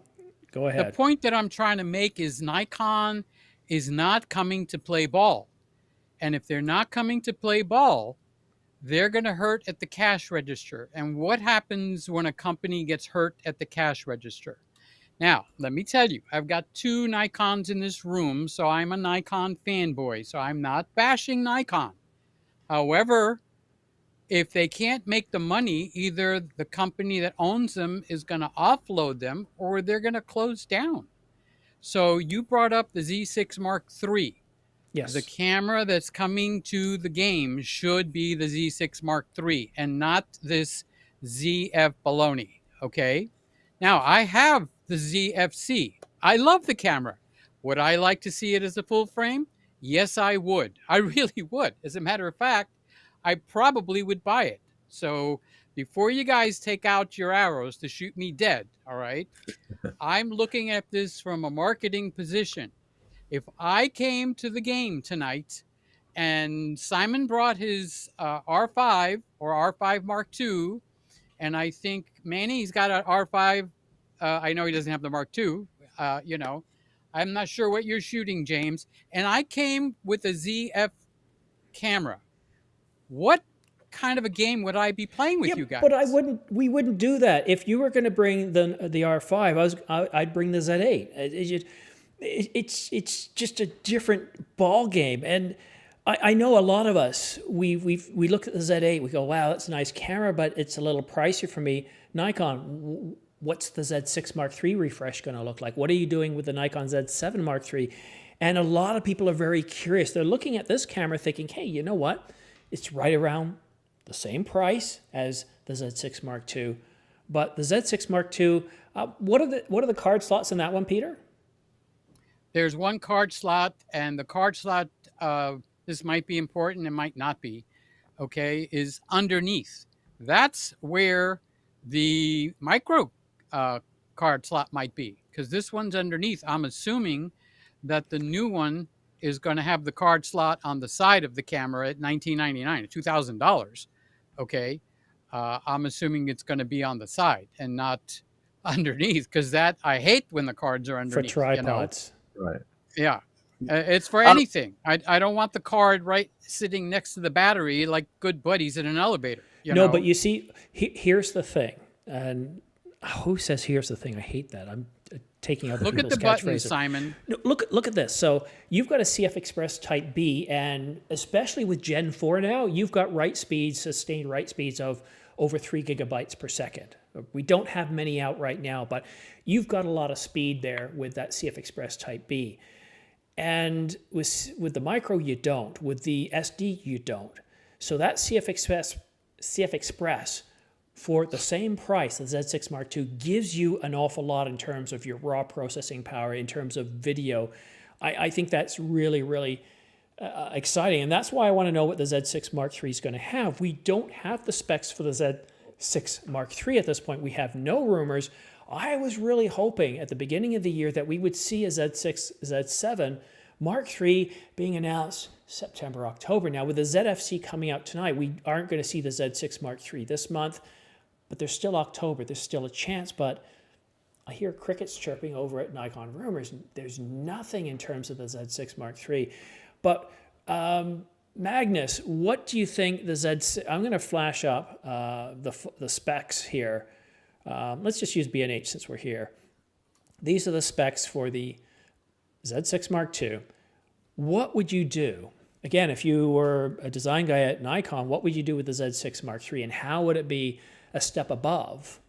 go ahead. The point that I'm trying to make is Nikon is not coming to play ball. And if they're not coming to play ball, they're going to hurt at the cash register. And what happens when a company gets hurt at the cash register? Now, let me tell you, I've got 2 Nikons in this room, so I'm a Nikon fanboy, so I'm not bashing Nikon. However, if they can't make the money, either the company that owns them is going to offload them or they're going to close down. So you brought up the Z6 Mark III. The Yes. camera that's coming to the game should be the Z6 Mark III and not this ZF baloney. Okay. Now, I have the ZFC. I love the camera. Would I like to see it as a full frame? Yes, I would. I really would. As a matter of fact, I probably would buy it. So before you guys take out your arrows to shoot me dead, all right, I'm looking at this from a marketing position. If I came to the game tonight and Simon brought his R5 or R5 Mark II, and I think Manny's got an R5. I know he doesn't have the Mark II. You know, I'm not sure what you're shooting, James. And I came with a ZF camera. What kind of a game would I be playing with Yeah, you guys? but we wouldn't do that. If you were going to bring the R5, I'd bring the Z8. It's just a different ball game. And I know a lot of us, we look at the Z8, we go, wow, that's a nice camera, but it's a little pricier for me. Nikon, what's the Z6 Mark III refresh going to look like? What are you doing with the Nikon Z7 Mark III? And a lot of people are very curious. They're looking at this camera thinking, hey, you know what? It's right around the same price as the Z6 Mark II. But the Z6 Mark II, what are the card slots in that one, Peter? There's one card slot, and the card slot, this might be important, it might not be, okay, is underneath. That's where the micro card slot might be, because this one's underneath. I'm assuming that the new one is going to have the card slot on the side of the camera at $19.99, $2,000. Okay, I'm assuming it's going to be on the side and not underneath, because that I hate when the cards are underneath. For tripods. Right. Yeah. It's for anything. I don't want the card right sitting next to the battery like good buddies in an elevator. You know? But you see, here's the thing. And who says here's the thing? I hate that. I'm taking other Look at people's the buttons, catchphrases. Simon. No, look at this. So you've got a CF Express Type B, and especially with Gen 4 now, you've got write speeds, sustained write speeds of over 3 gigabytes per second. We don't have many out right now, but you've got a lot of speed there with that CF Express Type B. And with the micro, you don't. With the SD, you don't. So that CF Express for the same price, the Z6 Mark II, gives you an awful lot in terms of your raw processing power, in terms of video. I think that's really, really exciting. And that's why I want to know what the Z6 Mark III is going to have. We don't have the specs for the Z6 Mark III at this point. We have no rumors. I was really hoping at the beginning of the year that we would see a Z6, Z7 Mark III being announced September, October. Now, with the ZFC coming out tonight, we aren't going to see the Z6 Mark III this month, but there's still October. There's still a chance, but I hear crickets chirping over at Nikon Rumors. There's nothing in terms of the Z6 Mark III. But Magnus, what do you think the Z6... I'm going to flash up the specs here. Let's just use B&H since we're here. These are the specs for the Z6 Mark II. What would you do? Again, if you were a design guy at Nikon, what would you do with the Z6 Mark III, and how would it be a step above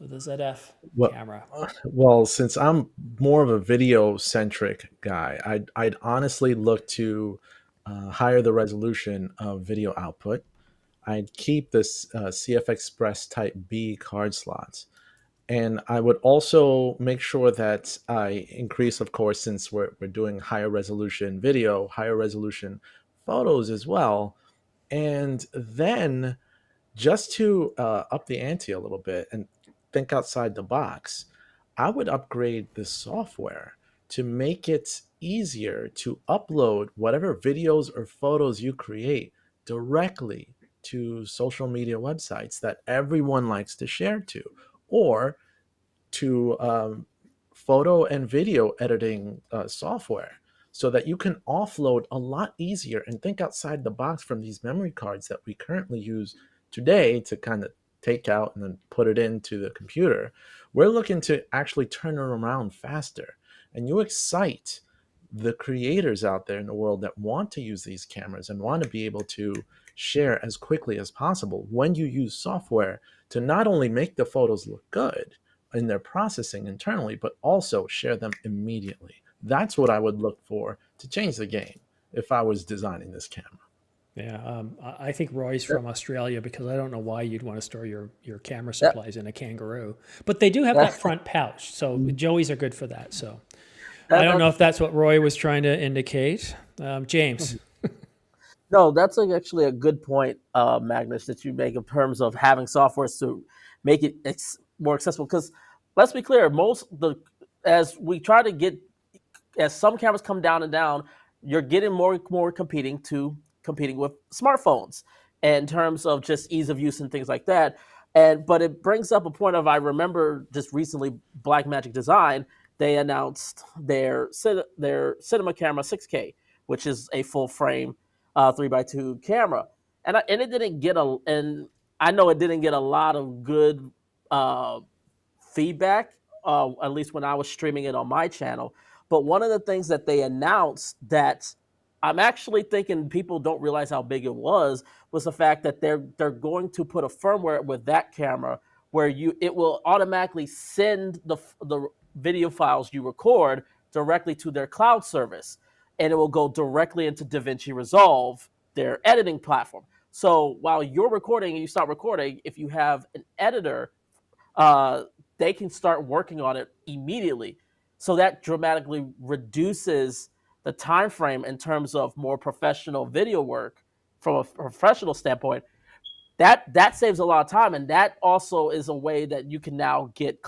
the ZF camera? Well, since I'm more of a video-centric guy, I'd honestly look to higher the resolution of video output. I'd keep this CF Express Type B card slots. And I would also make sure that I increase, of course, since we're doing higher resolution video, higher resolution photos as well. And then just to up the ante a little bit and think outside the box, I would upgrade the software to make it easier to upload whatever videos or photos you create directly to social media websites that everyone likes to share to, or to photo and video editing software, so that you can offload a lot easier and think outside the box from these memory cards that we currently use today to kind of take out and then put it into the computer. We're looking to actually turn it around faster. And you excite the creators out there in the world that want to use these cameras and want to be able to share as quickly as possible when you use software to not only make the photos look good in their processing internally, but also share them immediately. That's what I would look for to change the game. if I was designing this camera. Yeah, I think Roy's That, from Australia because I don't know why you'd want to store your camera that, supplies in a kangaroo. But they do have that that, front pouch, so Joeys are good for that. So I don't know that, if that's what Roy was trying to indicate. James. no, that's like actually a good point, Magnus, that you make in terms of having softwares to make it more accessible. Because let's be clear, as we try to get, as some cameras come down and down, you're getting more competing with smartphones in terms of just ease of use and things like that. But it brings up a point of, I remember just recently Blackmagic Design, they announced their cinema camera 6K, which is a full frame 3x2 camera, and it didn't get and I know it didn't get a lot of good uh, feedback, at least when I was streaming it on my channel. But one of the things that they announced that I'm actually thinking people don't realize how big it was the fact that they're going to put a firmware with that camera where it will automatically send the video files you record directly to their cloud service, and it will go directly into DaVinci Resolve, their editing platform. So while you're recording and you stop recording, if you have an editor, uh, they can start working on it immediately. So that dramatically reduces the time frame in terms of more professional video work from a professional standpoint. That saves a lot of time, and that also is a way that you can now get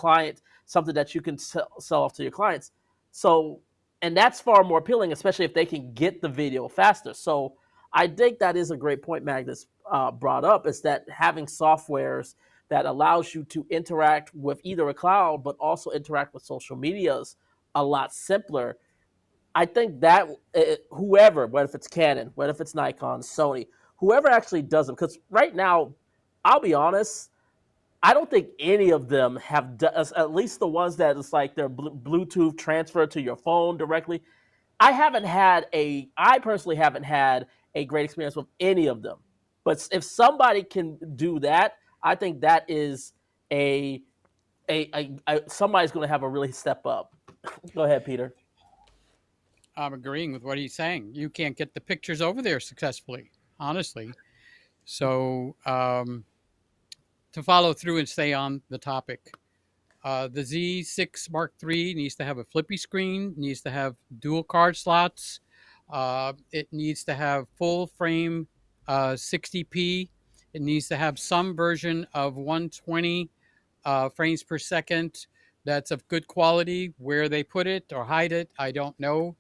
something that you can sell off to your clients. So, and that's far more appealing, especially if they can get the video faster. So I think that is a great point Magnus brought up, is that having softwares that allows you to interact with either a cloud but also interact with social medias a lot simpler. I think that whoever, whether if it's Canon, whether if it's Nikon, Sony, whoever actually does them, because right now, I'll be honest, I don't think any of them have at least the ones that it's like their Bluetooth transfer to your phone directly. I personally haven't had a great experience with any of them. But if somebody can do that, I think that is somebody's going to have a really step up. Go ahead, Peter. I'm agreeing with what he's saying. You can't get the pictures over there successfully, honestly. So to follow through and stay on the topic, the Z6 Mark III needs to have a flippy screen, needs to have dual card slots. It needs to have full frame 60p. It needs to have some version of 120 frames per second that's of good quality. Where they put it or hide it, I don't know.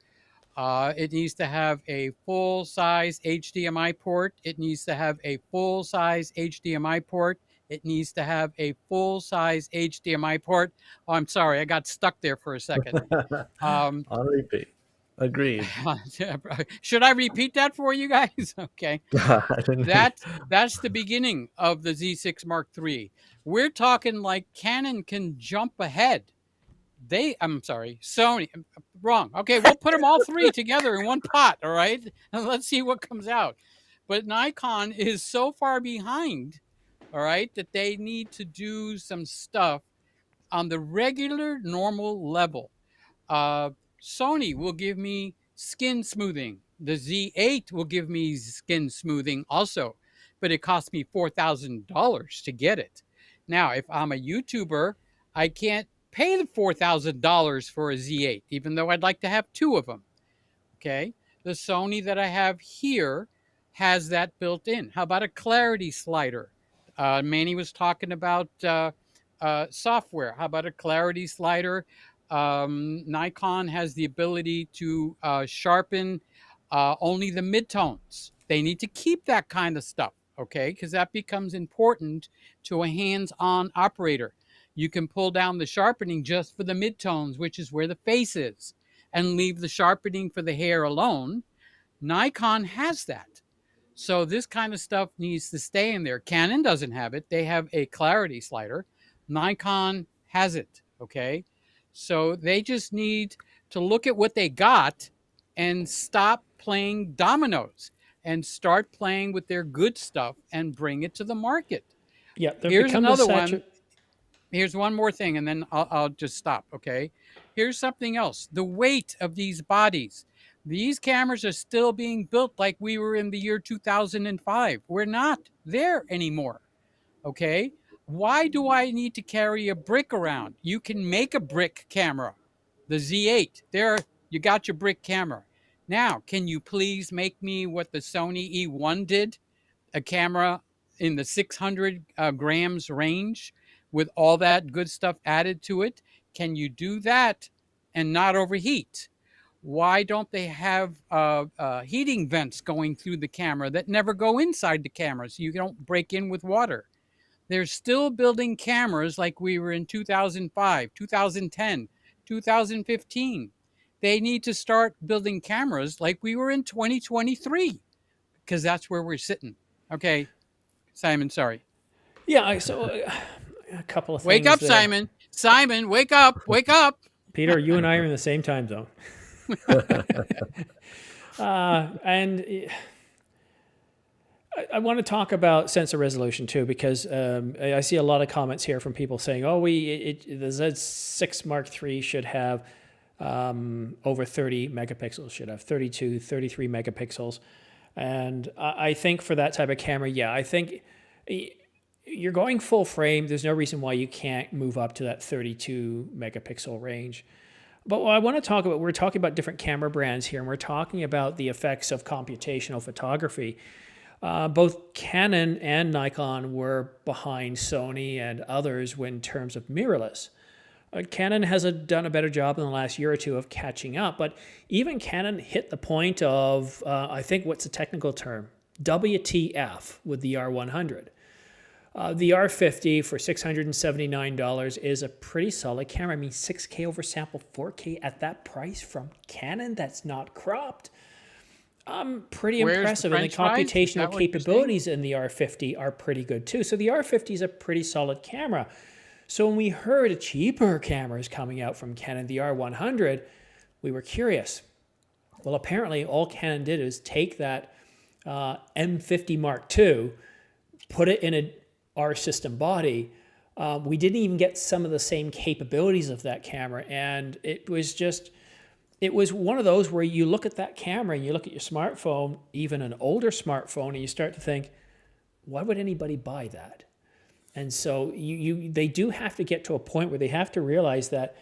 It needs to have a full-size HDMI port. It needs to have a full-size HDMI port. It needs to have a full-size HDMI port. Oh, I'm sorry, I got stuck there for a second. On repeat. Agreed. Should I repeat that for you guys? Okay. I didn't. That's the beginning of the Z6 Mark III. We're talking like Canon can jump ahead. I'm sorry, Sony, wrong. Okay, we'll put them all three together in one pot, all right? And let's see what comes out. But Nikon is so far behind, all right, that they need to do some stuff on the regular, normal level. Sony will give me skin smoothing. The Z8 will give me skin smoothing also, but it costs me $4,000 to get it. Now, if I'm a YouTuber, I can't pay the $4,000 for a Z8, even though I'd like to have two of them. Okay. The Sony that I have here has that built in. How about a clarity slider? Manny was talking about software. How about a clarity slider? Nikon has the ability to sharpen only the midtones. They need to keep that kind of stuff, okay? Because that becomes important to a hands-on operator. You can pull down the sharpening just for the midtones, which is where the face is, and leave the sharpening for the hair alone. Nikon has that. So this kind of stuff needs to stay in there. Canon doesn't have it. They have a clarity slider. Nikon has it, okay? So they just need to look at what they got and stop playing dominoes and start playing with their good stuff and bring it to the market. Yeah, here's another one. Here's one more thing, and then I'll just stop, okay? Here's something else. The weight of these bodies. These cameras are still being built like we were in the year 2005. We're not there anymore. Okay. Why do I need to carry a brick around? You can make a brick camera, the Z8. There, you got your brick camera. Now, can you please make me what the Sony E1 did? A camera in the 600 grams range with all that good stuff added to it. Can you do that and not overheat? Why don't they have heating vents going through the camera that never go inside the camera so you don't break in with water? They're still building cameras like we were in 2005, 2010, 2015. They need to start building cameras like we were in 2023 because that's where we're sitting. Okay, Simon, sorry. Yeah, so a couple of things. Wake up, there. Simon. Simon, wake up, wake up. Peter, you and I are in the same time zone. And I want to talk about sensor resolution too, because I see a lot of comments here from people saying, "Oh, the Z6 Mark III should have over 30 megapixels, should have 32, 33 megapixels." And I think for that type of camera, yeah, I think you're going full frame. There's no reason why you can't move up to that 32 megapixel range. But what I want to talk about, we're talking about different camera brands here, and we're talking about the effects of computational photography. Both Canon and Nikon were behind Sony and others in terms of mirrorless. Canon has done a better job in the last year or two of catching up, but even Canon hit the point of, I think, what's the technical term? WTF with the R100. The R50 for $679 is a pretty solid camera. I mean, 6K over sample, 4K at that price from Canon that's not cropped. Pretty impressive. And the computational capabilities in the R50 are pretty good too. So the R50 is a pretty solid camera. So when we heard a cheaper camera is coming out from Canon, the R100, we were curious. Well, apparently all Canon did is take that M50 Mark II, put it in a R system body. We didn't even get some of the same capabilities of that camera. And it was one of those where you look at that camera and you look at your smartphone, even an older smartphone, and you start to think, why would anybody buy that? And so they do have to get to a point where they have to realize that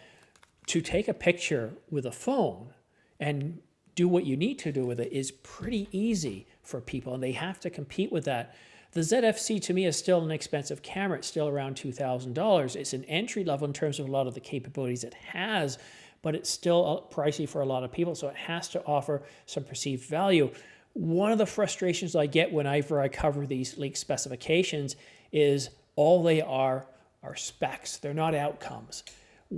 to take a picture with a phone and do what you need to do with it is pretty easy for people, and they have to compete with that. The ZFC to me is still an expensive camera. It's still around $2,000. It's an entry level in terms of a lot of the capabilities it has, but it's still pricey for a lot of people, so it has to offer some perceived value. One of the frustrations I get whenever I cover these leaked specifications is all they are specs. They're not outcomes.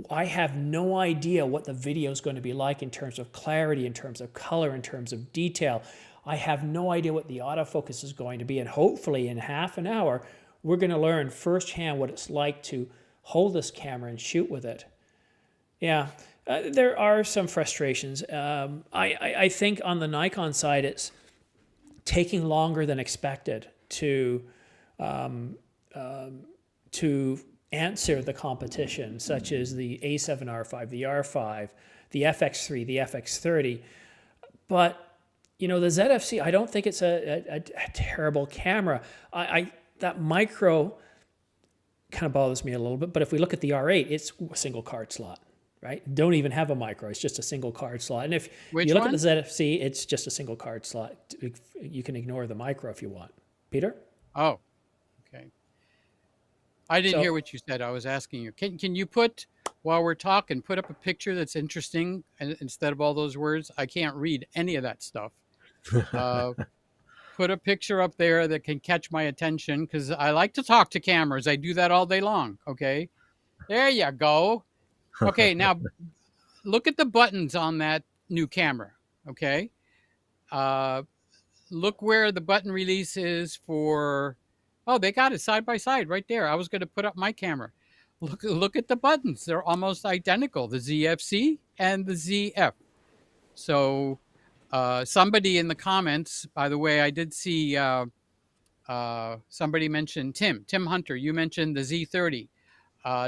I have no idea what the video is going to be like in terms of clarity, in terms of color, in terms of detail. I have no idea what the autofocus is going to be, and hopefully in half an hour, we're going to learn firsthand what it's like to hold this camera and shoot with it. Yeah, there are some frustrations. I think on the Nikon side, it's taking longer than expected to answer the competition, such as the A7R5, the R5, the FX3, the FX30. But you know, the ZFC, I don't think it's a terrible camera. That micro kind of bothers me a little bit, but if we look at the R8, it's a single card slot, right? Don't even have a micro, it's just a single card slot. And if you look at the ZFC, it's just a single card slot. You can ignore the micro if you want. Peter? Oh, okay. I didn't hear what you said. I was asking you. Can you put, while we're talking, put up a picture that's interesting instead of all those words? I can't read any of that stuff. Put a picture up there that can catch my attention, because I like to talk to cameras. I do that all day long. Okay, there you go. Okay, now look at the buttons on that new camera. Okay, look where the button release is for. Oh, they got it side by side right there. I was going to put up my camera. Look at the buttons. They're almost identical, the ZFC and the ZF. So somebody in the comments, by the way, I did see somebody mentioned Tim Hunter. You mentioned the Z30.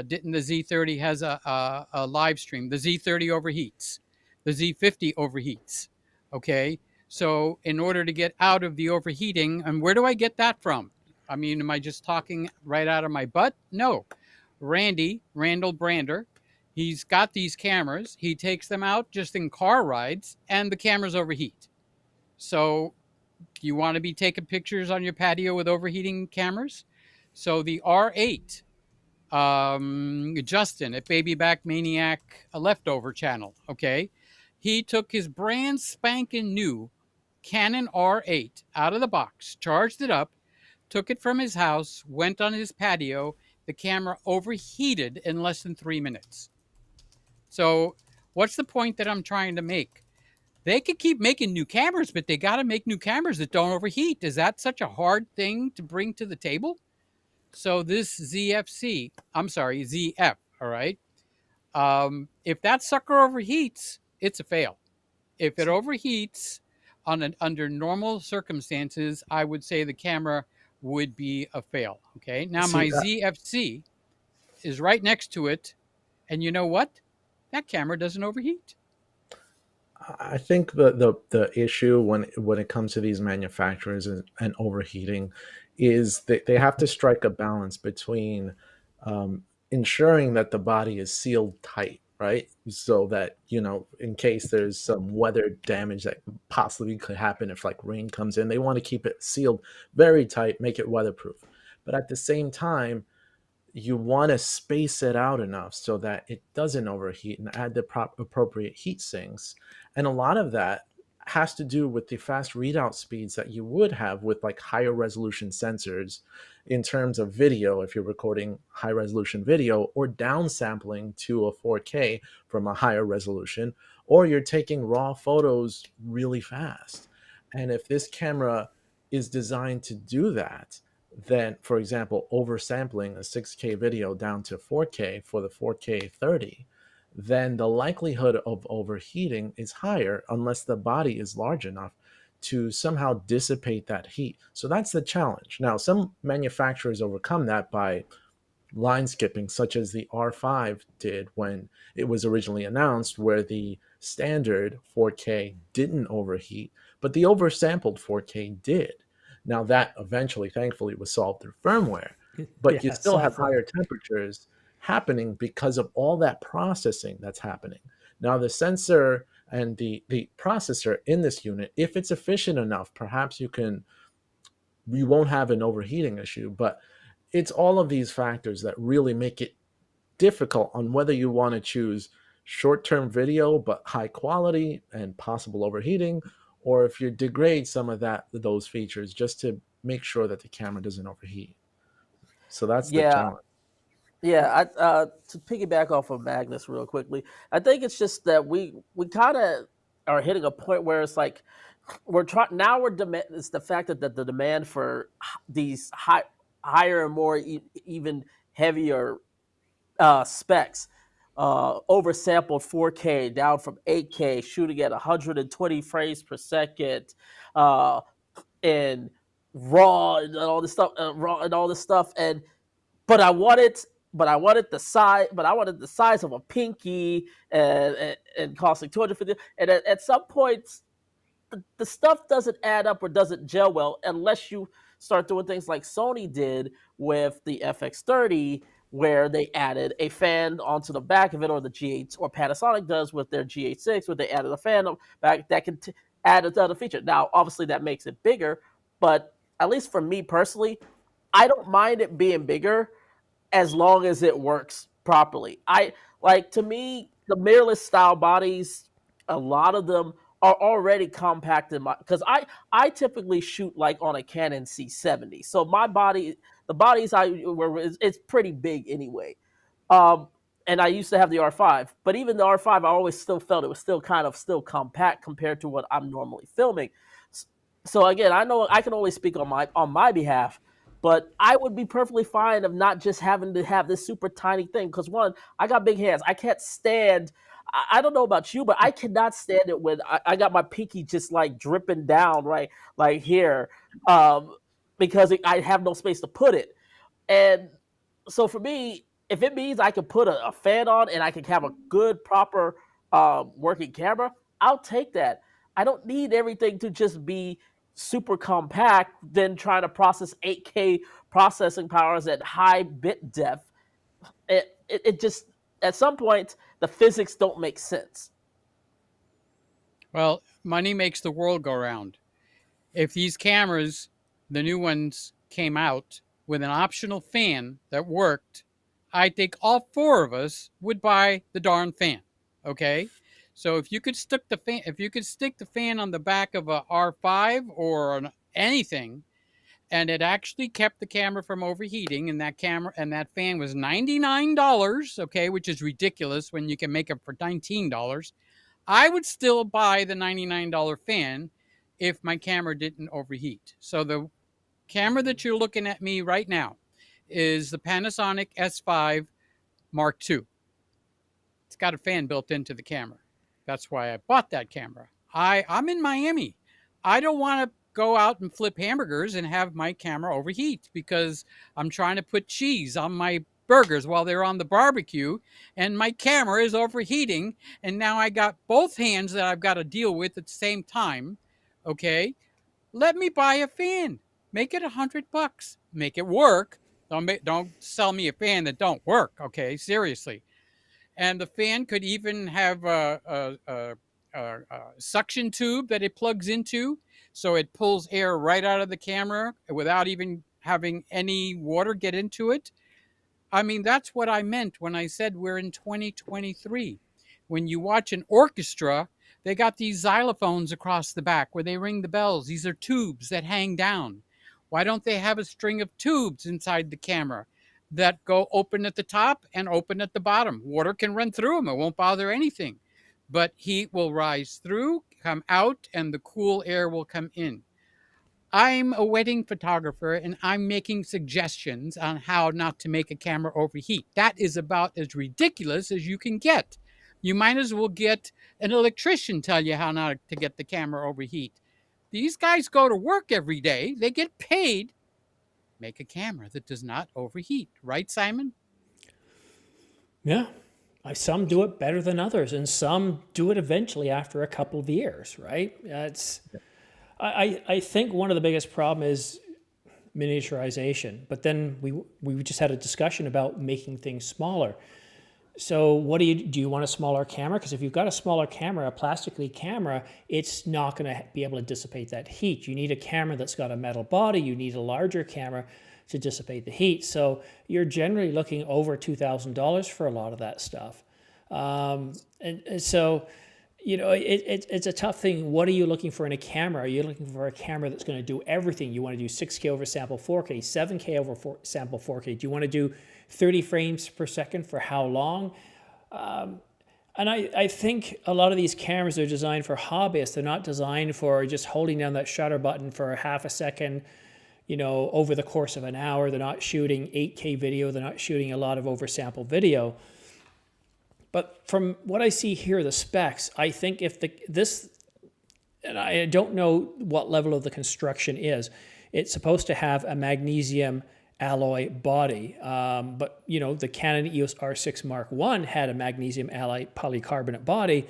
Didn't the Z30 has a live stream? The Z30 overheats. The Z50 overheats. Okay. So, in order to get out of the overheating, and where do I get that from? I mean, am I just talking right out of my butt? No. Randall Brander, he's got these cameras. He takes them out just in car rides, and the cameras overheat. So, you want to be taking pictures on your patio with overheating cameras? So, the R8, Justin at Baby Back Maniac, a leftover channel, okay? He took his brand spanking new Canon R8 out of the box, charged it up, took it from his house, went on his patio. The camera overheated in less than 3 minutes. So, what's the point that I'm trying to make? They could keep making new cameras, but they got to make new cameras that don't overheat. Is that such a hard thing to bring to the table? So, this ZF, all right? If that sucker overheats, it's a fail. If it overheats under normal circumstances, I would say the camera would be a fail. Okay. Now See, my ZFC is right next to it, and you know what? That camera doesn't overheat. I think the issue when it comes to these manufacturers and overheating is that they have to strike a balance between ensuring that the body is sealed tight, right? So that, in case there's some weather damage that possibly could happen if like rain comes in, they want to keep it sealed very tight, make it weatherproof. But at the same time, you want to space it out enough so that it doesn't overheat and add the appropriate heat sinks. And a lot of that has to do with the fast readout speeds that you would have with like higher resolution sensors in terms of video, if you're recording high resolution video, or downsampling to a 4K from a higher resolution, or you're taking raw photos really fast. And if this camera is designed to do that, then, for example, oversampling a 6K video down to 4K for the 4K 30, then the likelihood of overheating is higher unless the body is large enough to somehow dissipate that heat. So that's the challenge. Now, some manufacturers overcome that by line skipping, such as the R5 did when it was originally announced, where the standard 4K didn't overheat, but the oversampled 4K did. Now, that eventually, thankfully, was solved through firmware, but you Yeah, still have software. higher temperatures happening because of all that processing that's happening. Now, the sensor and the processor in this unit, if it's efficient enough, perhaps you won't have an overheating issue, but it's all of these factors that really make it difficult on whether you want to choose short-term video but high quality and possible overheating, or if you degrade some of those features just to make sure that the camera doesn't overheat. So that's the Yeah, challenge. yeah. To piggyback off of Magnus real quickly, I think it's just that we kind of are hitting a point where it's like we're trying now. It's the fact that the demand for these higher and more even heavier specs, oversampled 4K down from 8K, shooting at 120 frames per second, uh, and raw and all this stuff, and but I wanted, but I wanted the size of a pinky and costing 250. And at some points, the stuff doesn't add up or doesn't gel well unless you start doing things like Sony did with the FX30, where they added a fan onto the back of it, or the G8, or Panasonic does with their G86, where they added a fan back that can add another feature. Now, obviously, that makes it bigger, but at least for me personally, I don't mind it being bigger as long as it works properly. I like to me the mirrorless style bodies. A lot of them are already compact in my because I typically shoot like on a Canon C70, so my body the bodies I were it's pretty big anyway. Um, and I used to have the R5, but even the R5, I always still felt it was still kind of still compact compared to what I'm normally filming. So again, I know I can only speak on my behalf, but I would be perfectly fine of not just having to have this super tiny thing. Because one, I got big hands. I can't stand. I don't know about you, but I cannot stand it when I got my pinky just like dripping down right like here, um, because I have no space to put it. And so for me, if it means I can put a fan on and I can have a good, proper working camera, I'll take that. I don't need everything to just be super compact, then trying to process 8K processing powers at high bit depth. It just, at some point, the physics don't make sense. Well, money makes the world go round. If these cameras, the new ones, came out with an optional fan that worked, I think all four of us would buy the darn fan. Okay? So if you could stick the fan on the back of a R5 or anything, and it actually kept the camera from overheating, and that fan was $99, okay, which is ridiculous when you can make it for $19. I would still buy the $99 fan if my camera didn't overheat. So the camera that you're looking at me right now is the Panasonic S5 Mark II. It's got a fan built into the camera. That's why I bought that camera. I'm in Miami. I don't want to go out and flip hamburgers and have my camera overheat because I'm trying to put cheese on my burgers while they're on the barbecue and my camera is overheating, and now I got both hands that I've got to deal with at the same time. Okay, let me buy a fan. Make it $100. Make it work. Don't sell me a fan that don't work. Okay, seriously. And the fan could even have a suction tube that it plugs into, so it pulls air right out of the camera without even having any water get into it. I mean, that's what I meant when I said we're in 2023. When you watch an orchestra, they got these xylophones across the back where they ring the bells. These are tubes that hang down. Why don't they have a string of tubes inside the camera that go open at the top and open at the bottom? Water can run through them. It won't bother anything. But heat will rise through, come out, and the cool air will come in. I'm a wedding photographer and I'm making suggestions on how not to make a camera overheat. That is about as ridiculous as you can get. You might as well get an electrician tell you how not to get the camera overheat. These guys go to work every day. They get paid. Make a camera that does not overheat. Right, Simon? Yeah. Some do it better than others, and some do it eventually after a couple of years, right? I think one of the biggest problem is miniaturization, but then we just had a discussion about making things smaller. So what do you want a smaller camera? Because if you've got a smaller camera, a plastically camera, it's not going to be able to dissipate that heat. You need a camera that's got a metal body. You need a larger camera to dissipate the heat. So you're generally looking over $2,000 for a lot of that stuff. And so, you know, it's a tough thing. What are you looking for in a camera? Are you looking for a camera that's going to do everything? You want to do 6K over sample 4K, 7K over sample 4K? Do you want to do 30 frames per second for how long? And I think a lot of these cameras are designed for hobbyists. They're not designed for just holding down that shutter button for a half a second, you know, over the course of an hour. They're not shooting 8K video. They're not shooting a lot of oversample video. But from what I see here, the specs, I think if this, and I don't know what level of the construction is, it's supposed to have a magnesium alloy body. But, you know, the Canon EOS R6 Mark I had a magnesium alloy polycarbonate body.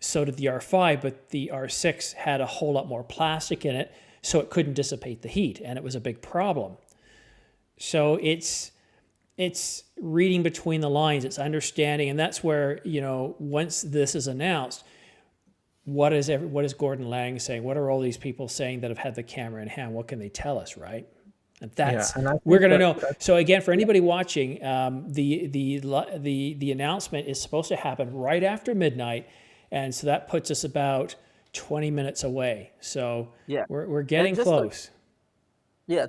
So did the R5, but the R6 had a whole lot more plastic in it, so it couldn't dissipate the heat, and it was a big problem. So it's reading between the lines, it's understanding, and that's where, you know, once this is announced, what is Gordon Lang saying? What are all these people saying that have had the camera in hand? What can they tell us, right? And that's, and we're going to know. So again, for anybody watching, the announcement is supposed to happen right after midnight, and so that puts us about 20 minutes away. So Yeah, we're getting close.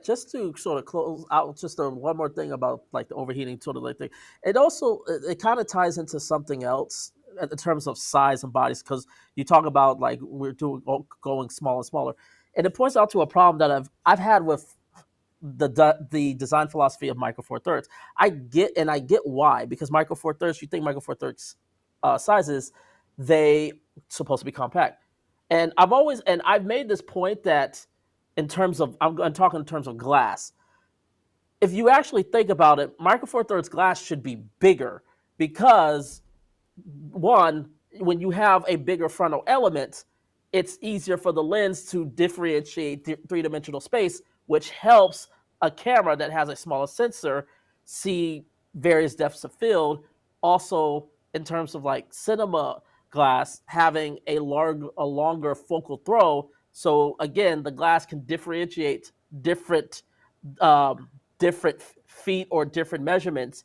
Just to sort of close out, just one more thing about like the overheating sort of like thing. It also it kind of ties into something else in terms of size and bodies, because you talk about like we're going smaller and smaller, and it points out to a problem that I've had with the design philosophy of Micro Four Thirds. I get why, because Micro Four Thirds, you think Micro Four Thirds sizes, they supposed to be compact, and I've made this point that in terms of I'm talking in terms of glass. If you actually think about it, Micro Four Thirds glass should be bigger because, one, when you have a bigger frontal element, it's easier for the lens to differentiate three-dimensional space, which helps a camera that has a smaller sensor see various depths of field. Also, in terms of like cinema glass, having a longer focal throw. So again, the glass can differentiate different um, different feet or different measurements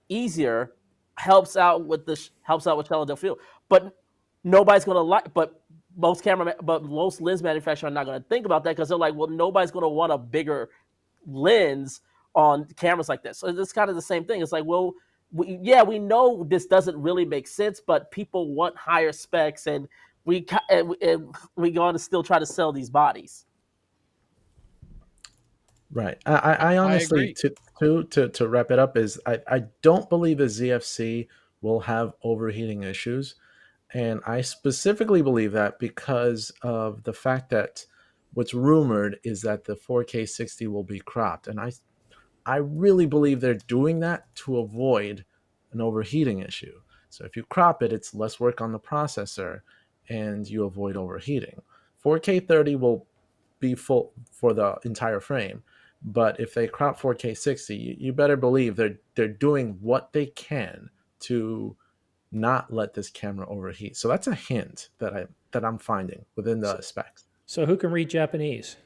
easier. Helps out with shallow depth field. But nobody's gonna like. But most lens manufacturers are not gonna think about that because they're like, well, nobody's gonna want a bigger lens on cameras like this. So it's kind of the same thing. It's like, well, we know this doesn't really make sense, but people want higher specs, and we're going to still try to sell these bodies. Right. I I honestly, agree. to wrap it up, is I don't believe the ZFC will have overheating issues. And I specifically believe that because of the fact that what's rumored is that the 4K 60 will be cropped. And I really believe they're doing that to avoid an overheating issue. So if you crop it, it's less work on the processor and you avoid overheating. 4K 30 will be full for the entire frame. But if they crop 4K 60, you better believe they're doing what they can to not let this camera overheat. So that's a hint that I'm finding within the specs. So who can read Japanese?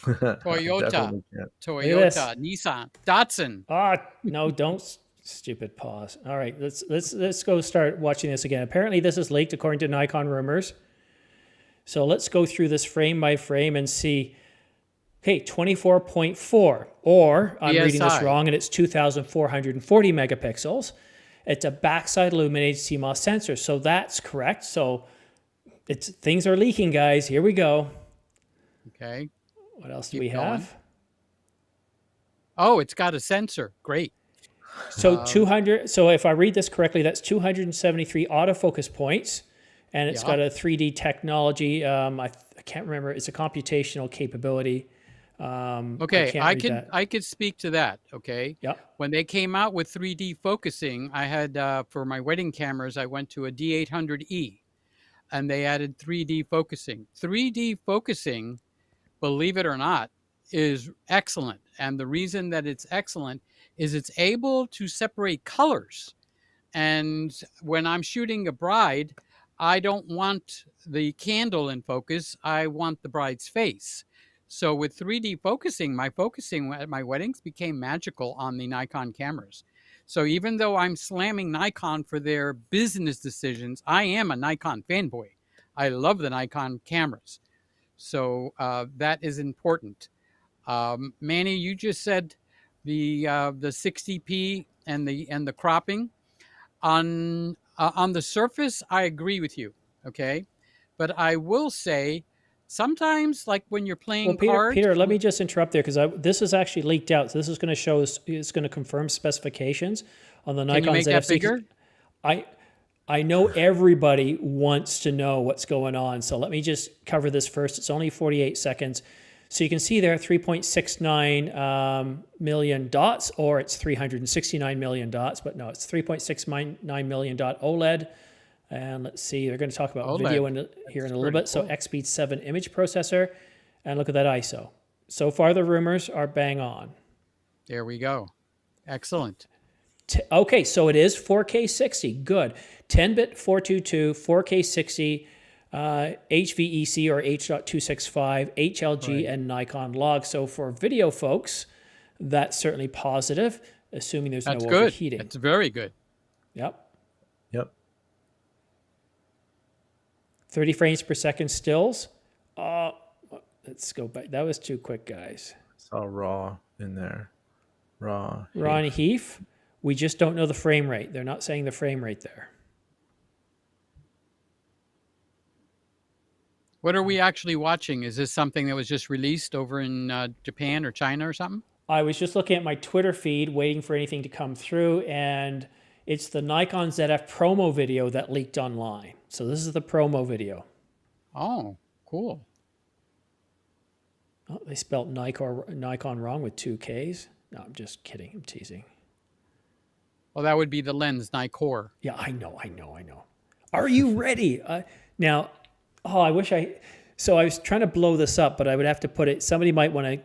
I Toyota, definitely can't. Look at this. Nissan, Datsun. No, don't stupid pause. All right, let's go start watching this again. Apparently this is leaked according to Nikon rumors. So let's go through this frame by frame and see. Hey, 24.4, or I'm reading this PSI. wrong and it's 2,440 megapixels. It's a backside illuminated CMOS sensor. So that's correct. So things are leaking, guys. Here we go. Okay. What else do Keep we going. have? Oh, it's got a sensor. Great. So 200. So if I read this correctly, that's 273 autofocus points, and it's Yeah. got a 3D technology. I can't remember. It's a computational capability. Okay, can't I read could that. I could speak to that. Okay. Yeah. When they came out with 3D focusing, I had for my wedding cameras, I went to a D800E, and they added 3D focusing. 3D focusing, believe it or not, is excellent. And the reason that it's excellent is it's able to separate colors. And when I'm shooting a bride, I don't want the candle in focus. I want the bride's face. So with 3D focusing, my focusing at my weddings became magical on the Nikon cameras. So even though I'm slamming Nikon for their business decisions, I am a Nikon fanboy. I love the Nikon cameras. So that is important. Manny, you just said the 60p and the cropping on the surface. I agree with you. Okay, but I will say sometimes, like when you're playing Well, Peter, cards. Peter, let me just interrupt there because this is actually leaked out. So this is going to show us, it's going to confirm specifications on the Can you Nikon make that ZFC. bigger? I know everybody wants to know what's going on. So let me just cover this first. It's only 48 seconds. So you can see there 3.69 million dots, or it's 369 million dots, but no, it's 3.69 million dot OLED. And let's see, they're going to talk about OLED. video here in a little pretty bit. So cool. XSpeed 7 image processor, and look at that ISO. So far, the rumors are bang on. There we go. Excellent. Okay, so it is 4K 60. Good. 10-bit 422, 4K 60, HVEC or H.265, HLG, Right. and Nikon log. So for video folks, that's certainly positive, assuming there's That's no good. overheating. That's very good. Yep. Yep. 30 frames per second stills. Let's go back. That was too quick, guys. Saw raw in there. Raw. Ron Heath, we just don't know the frame rate. They're not saying the frame rate there. What are we actually watching? Is this something that was just released over in Japan or China or something? I was just looking at my Twitter feed, waiting for anything to come through, and it's the Nikon ZF promo video that leaked online. So this is the promo video. Oh, cool. Oh, they spelled Nikon wrong with 2 Ks. No, I'm just kidding. I'm teasing. Well, that would be the lens, Nikkor. Yeah, I know. Are you ready? Now, Oh, I wish I. So I was trying to blow this up, but I would have to put it. Somebody might want to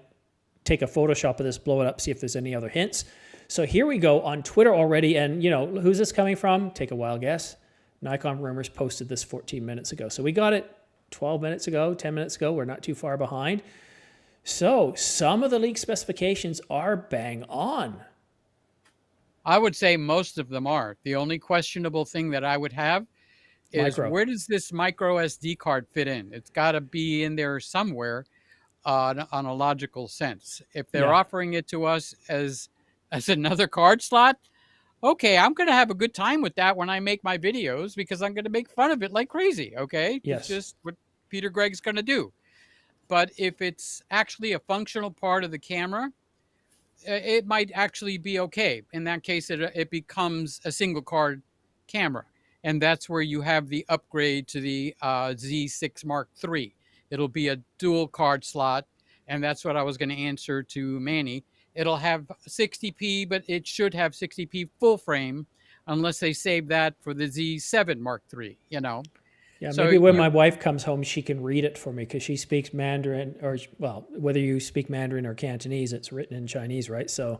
take a Photoshop of this, blow it up, see if there's any other hints. So here we go on Twitter already, and who's this coming from? Take a wild guess. Nikon Rumors posted this 14 minutes ago. So we got it 12 minutes ago, 10 minutes ago. We're not too far behind. So some of the leak specifications are bang on. I would say most of them are. The only questionable thing that I would have is where does this micro SD card fit in? It's got to be in there somewhere on a logical sense. If they're offering it to us as another card slot, okay, I'm going to have a good time with that when I make my videos because I'm going to make fun of it like crazy, okay? Yes. It's just what Peter Gregg's going to do. But if it's actually a functional part of the camera, it might actually be okay. In that case, it becomes a single card camera. And that's where you have the upgrade to the Z6 Mark III. It'll be a dual card slot. And that's what I was going to answer to Manny. It'll have 60p, but it should have 60p full frame unless they save that for the Z7 Mark III, Yeah, So maybe when my wife comes home, she can read it for me because she speaks Mandarin, or whether you speak Mandarin or Cantonese, it's written in Chinese, right? So,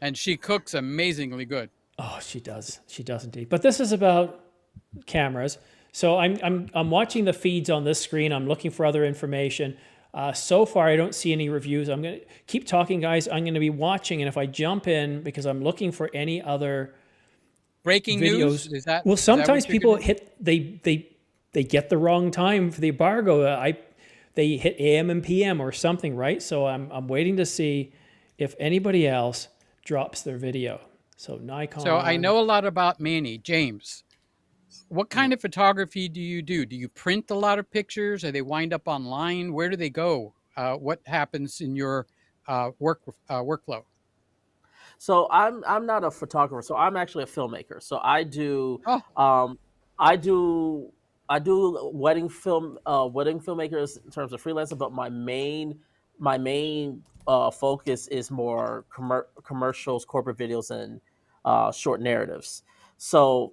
and she cooks amazingly good. oh, she does. She does indeed. But this is about cameras. So I'm watching the feeds on this screen. I'm looking for other information. So far, I don't see any reviews. I'm going to keep talking, guys. I'm going to be watching, and if I jump in, because I'm looking for any other breaking videos. News? Is that well? Sometimes people gonna... they get the wrong time for the embargo. They hit AM and PM or something, right? So I'm waiting to see if anybody else drops their video. So Nikon. So I know a lot about Manny. James, what kind of photography do you do? Do you print a lot of pictures? Or they wind up online? Where do they go? What happens in your workflow? So I'm not a photographer. So I'm actually a filmmaker. So I do I do wedding filmmakers in terms of freelancer, but my main focus is more commercials, corporate videos, and short narratives. So,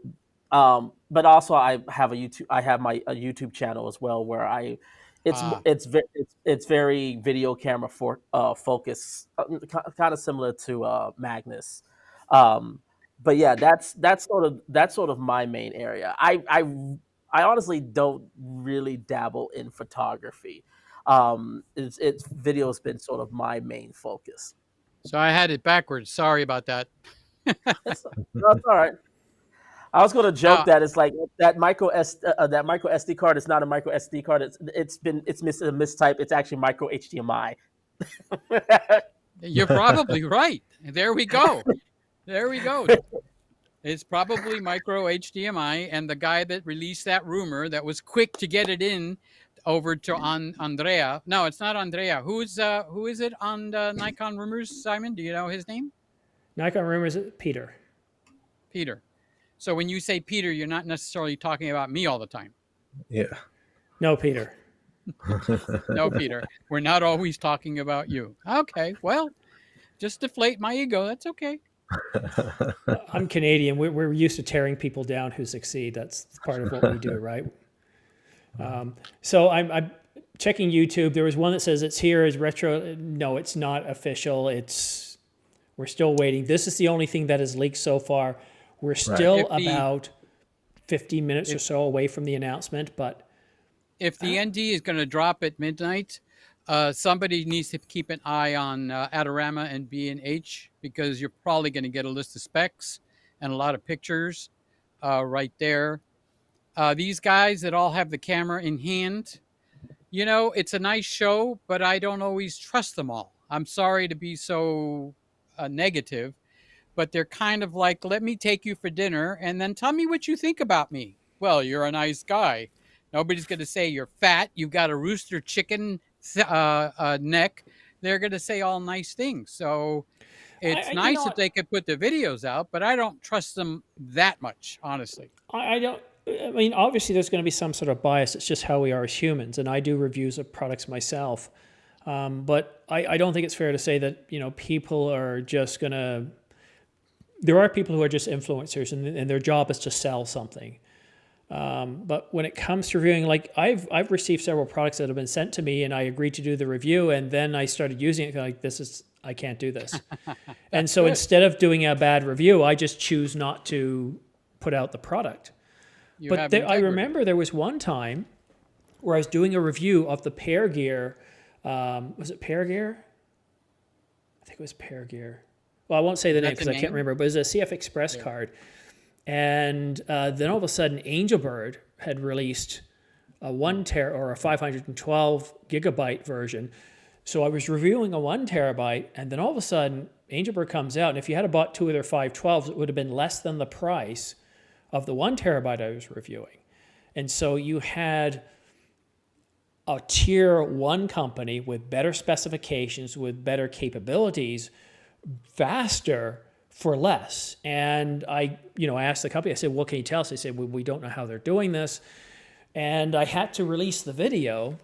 but also I have a YouTube channel as well where it's very video camera focused, kind of similar to Magnus. But yeah, that's sort of my main area. I honestly don't really dabble in photography. It's video has been sort of my main focus. So I had it backwards. Sorry about that. That's all right. I was going to joke that it's like that micro SD card is not a micro SD card. It's a mistype. It's actually micro HDMI. You're probably right. There we go. There we go. It's probably micro HDMI, and the guy that released that rumor that was quick to get it in over to Andrea. No, it's not Andrea. Who is it on Nikon Rumors, Simon? Do you know his name? Nikon Rumors, Peter. Peter. So when you say Peter, you're not necessarily talking about me all the time. Yeah. No, Peter. No, Peter. We're not always talking about you. Okay, well, just deflate my ego. That's okay. I'm Canadian. We're used to tearing people down who succeed. That's part of what we do, right? So I'm checking YouTube. There was one that says it's here as retro. No, it's not official. We're still waiting. This is the only thing that has leaked so far. We're still about 15 minutes or so away from the announcement, but if the ND is going to drop at midnight, somebody needs to keep an eye on Adorama and B&H because you're probably going to get a list of specs and a lot of pictures right there. These guys that all have the camera in hand, it's a nice show, but I don't always trust them all. I'm sorry to be so negative, but they're kind of like, let me take you for dinner and then tell me what you think about me. Well, you're a nice guy. Nobody's going to say you're fat. You've got a rooster chicken neck. They're going to say all nice things. So it's nice that they could put the videos out, but I don't trust them that much, honestly. I mean, obviously there's going to be some sort of bias. It's just how we are as humans. And I do reviews of products myself. But I don't think it's fair to say that, people are just going to... There are people who are just influencers and their job is to sell something. But when it comes to reviewing, like I've received several products that have been sent to me, and I agreed to do the review, and then I started using it. Like I can't do this. And so Good. instead of doing a bad review, I just choose not to put out the product. You But have I integrity. remember there was one time where I was doing a review of the Pair Gear. Was it Pair Gear? I think it was Pair Gear. Well, I won't say the name That's a because I can't name? remember, but it was a CF Express Yeah. card. And then all of a sudden, Angelbird had released a 1 terabyte or a 512 gigabyte version. So I was reviewing a 1 terabyte, and then all of a sudden, Angelbird comes out. And if you had bought two of their 512s, it would have been less than the price of the 1 terabyte I was reviewing. And so you had a tier one company with better specifications, with better capabilities, faster for less. And I asked the company, I said, what can you tell us? They said, well, we don't know how they're doing this. And I had to release the video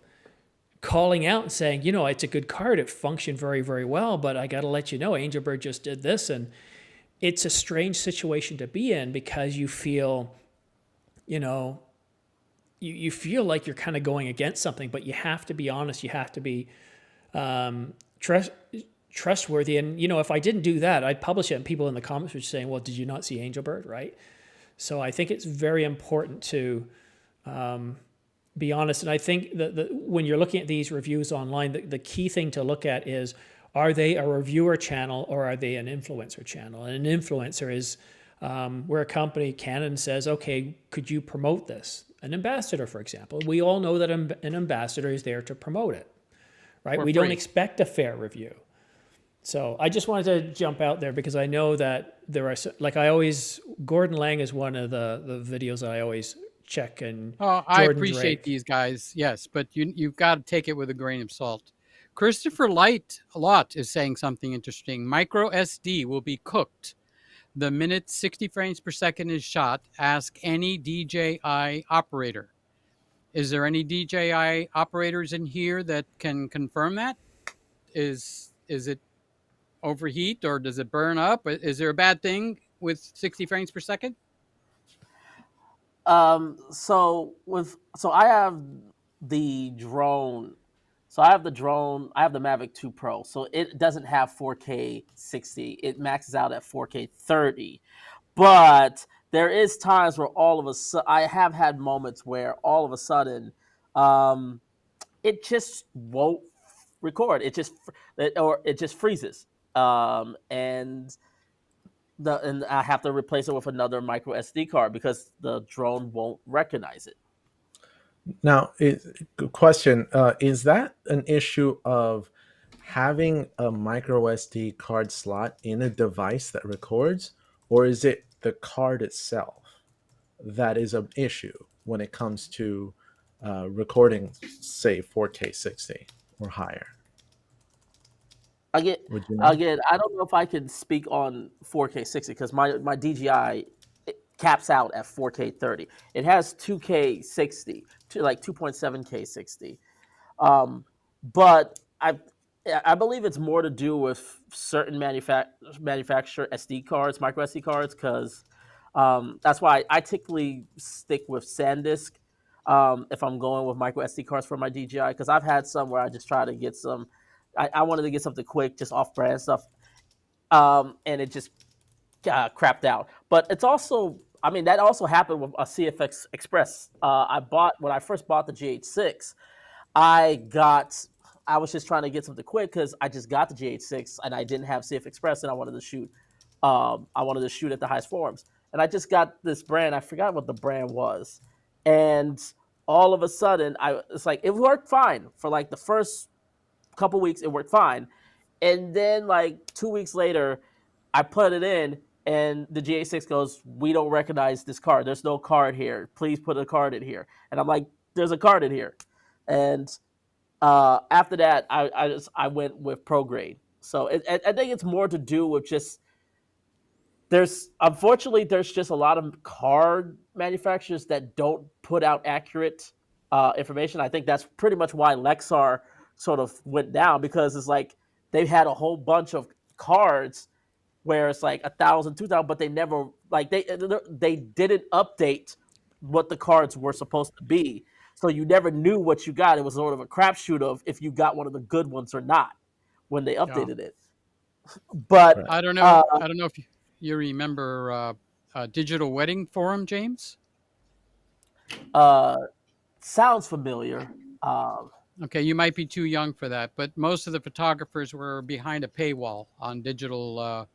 calling out and saying, it's a good card. It functioned very, very well, but I got to let you know, Angelbird just did this. And it's a strange situation to be in because you feel, you feel like you're kind of going against something, but you have to be honest. You have to be trustworthy. And, if I didn't do that, I'd publish it and people in the comments were saying, well, did you not see Angelbird, right? So I think it's very important to be honest. And I think that when you're looking at these reviews online, the key thing to look at is, are they a reviewer channel or are they an influencer channel? And an influencer is where a company, Canon, says, okay, could you promote this? An ambassador, for example. We all know that an ambassador is there to promote it, right? For We don't free. expect a fair review. So I just wanted to jump out there because I know that there are, Gordon Lang is one of the videos that I always check, and Oh, I Jordan appreciate Drake. these guys, yes, but you've got to take it with a grain of salt. Christopher Light a lot is saying something interesting. Micro SD will be cooked the minute 60 frames per second is shot. Ask any DJI operator. Is there any DJI operators in here that can confirm that? Is it overheat or does it burn up? Is there a bad thing with 60 frames per second? So I have the drone. So I have the drone. I have the Mavic 2 Pro. So it doesn't have 4K 60. It maxes out at 4K 30. But there is times where all of a sudden I have had moments where all of a sudden it just won't record. It just freezes. And I have to replace it with another micro SD card because the drone won't recognize it. Now, question: is that an issue of having a micro SD card slot in a device that records, or is it the card itself that is an issue when it comes to recording, say, 4K 60 or higher? Again, Would you know? again, I don't know if I can speak on 4K 60 because my DJI it caps out at 4K 30. It has 2K 60, like 2.7K 60. But I believe it's more to do with certain manufacturer SD cards, micro SD cards, because that's why I typically stick with SanDisk if I'm going with micro SD cards for my DJI, because I've had some where I just try to get some. I wanted to get something quick, just off-brand stuff, and it just crapped out. But it's also, I mean, that also happened with a CFX Express. When I first bought the GH6, I was just trying to get something quick because I just got the GH6 and I didn't have CF Express and I wanted to shoot. I wanted to shoot at the highest forms, and I just got this brand. I forgot what the brand was, and all of a sudden, it's like it worked fine for like the first couple weeks. It worked fine, and then like 2 weeks later, I put it in, and the GH6 goes, "We don't recognize this card. There's no card here. Please put a card in here." And I'm like, "There's a card in here," and after that, I went with ProGrade. So I think it's more to do with just there's just a lot of card manufacturers that don't put out accurate information. I think that's pretty much why Lexar sort of went down, because it's like they've had a whole bunch of cards where it's like 1,000, 2,000, but they never, like, they didn't update what the cards were supposed to be. So you never knew what you got. It was sort of a crapshoot of if you got one of the good ones or not when they Yeah. updated it. But Right. I don't know. I don't know if you remember Digital Wedding Forum, James. uh, sounds familiar. Um, Okay, you might be too young for that, but most of the photographers were behind a paywall on digital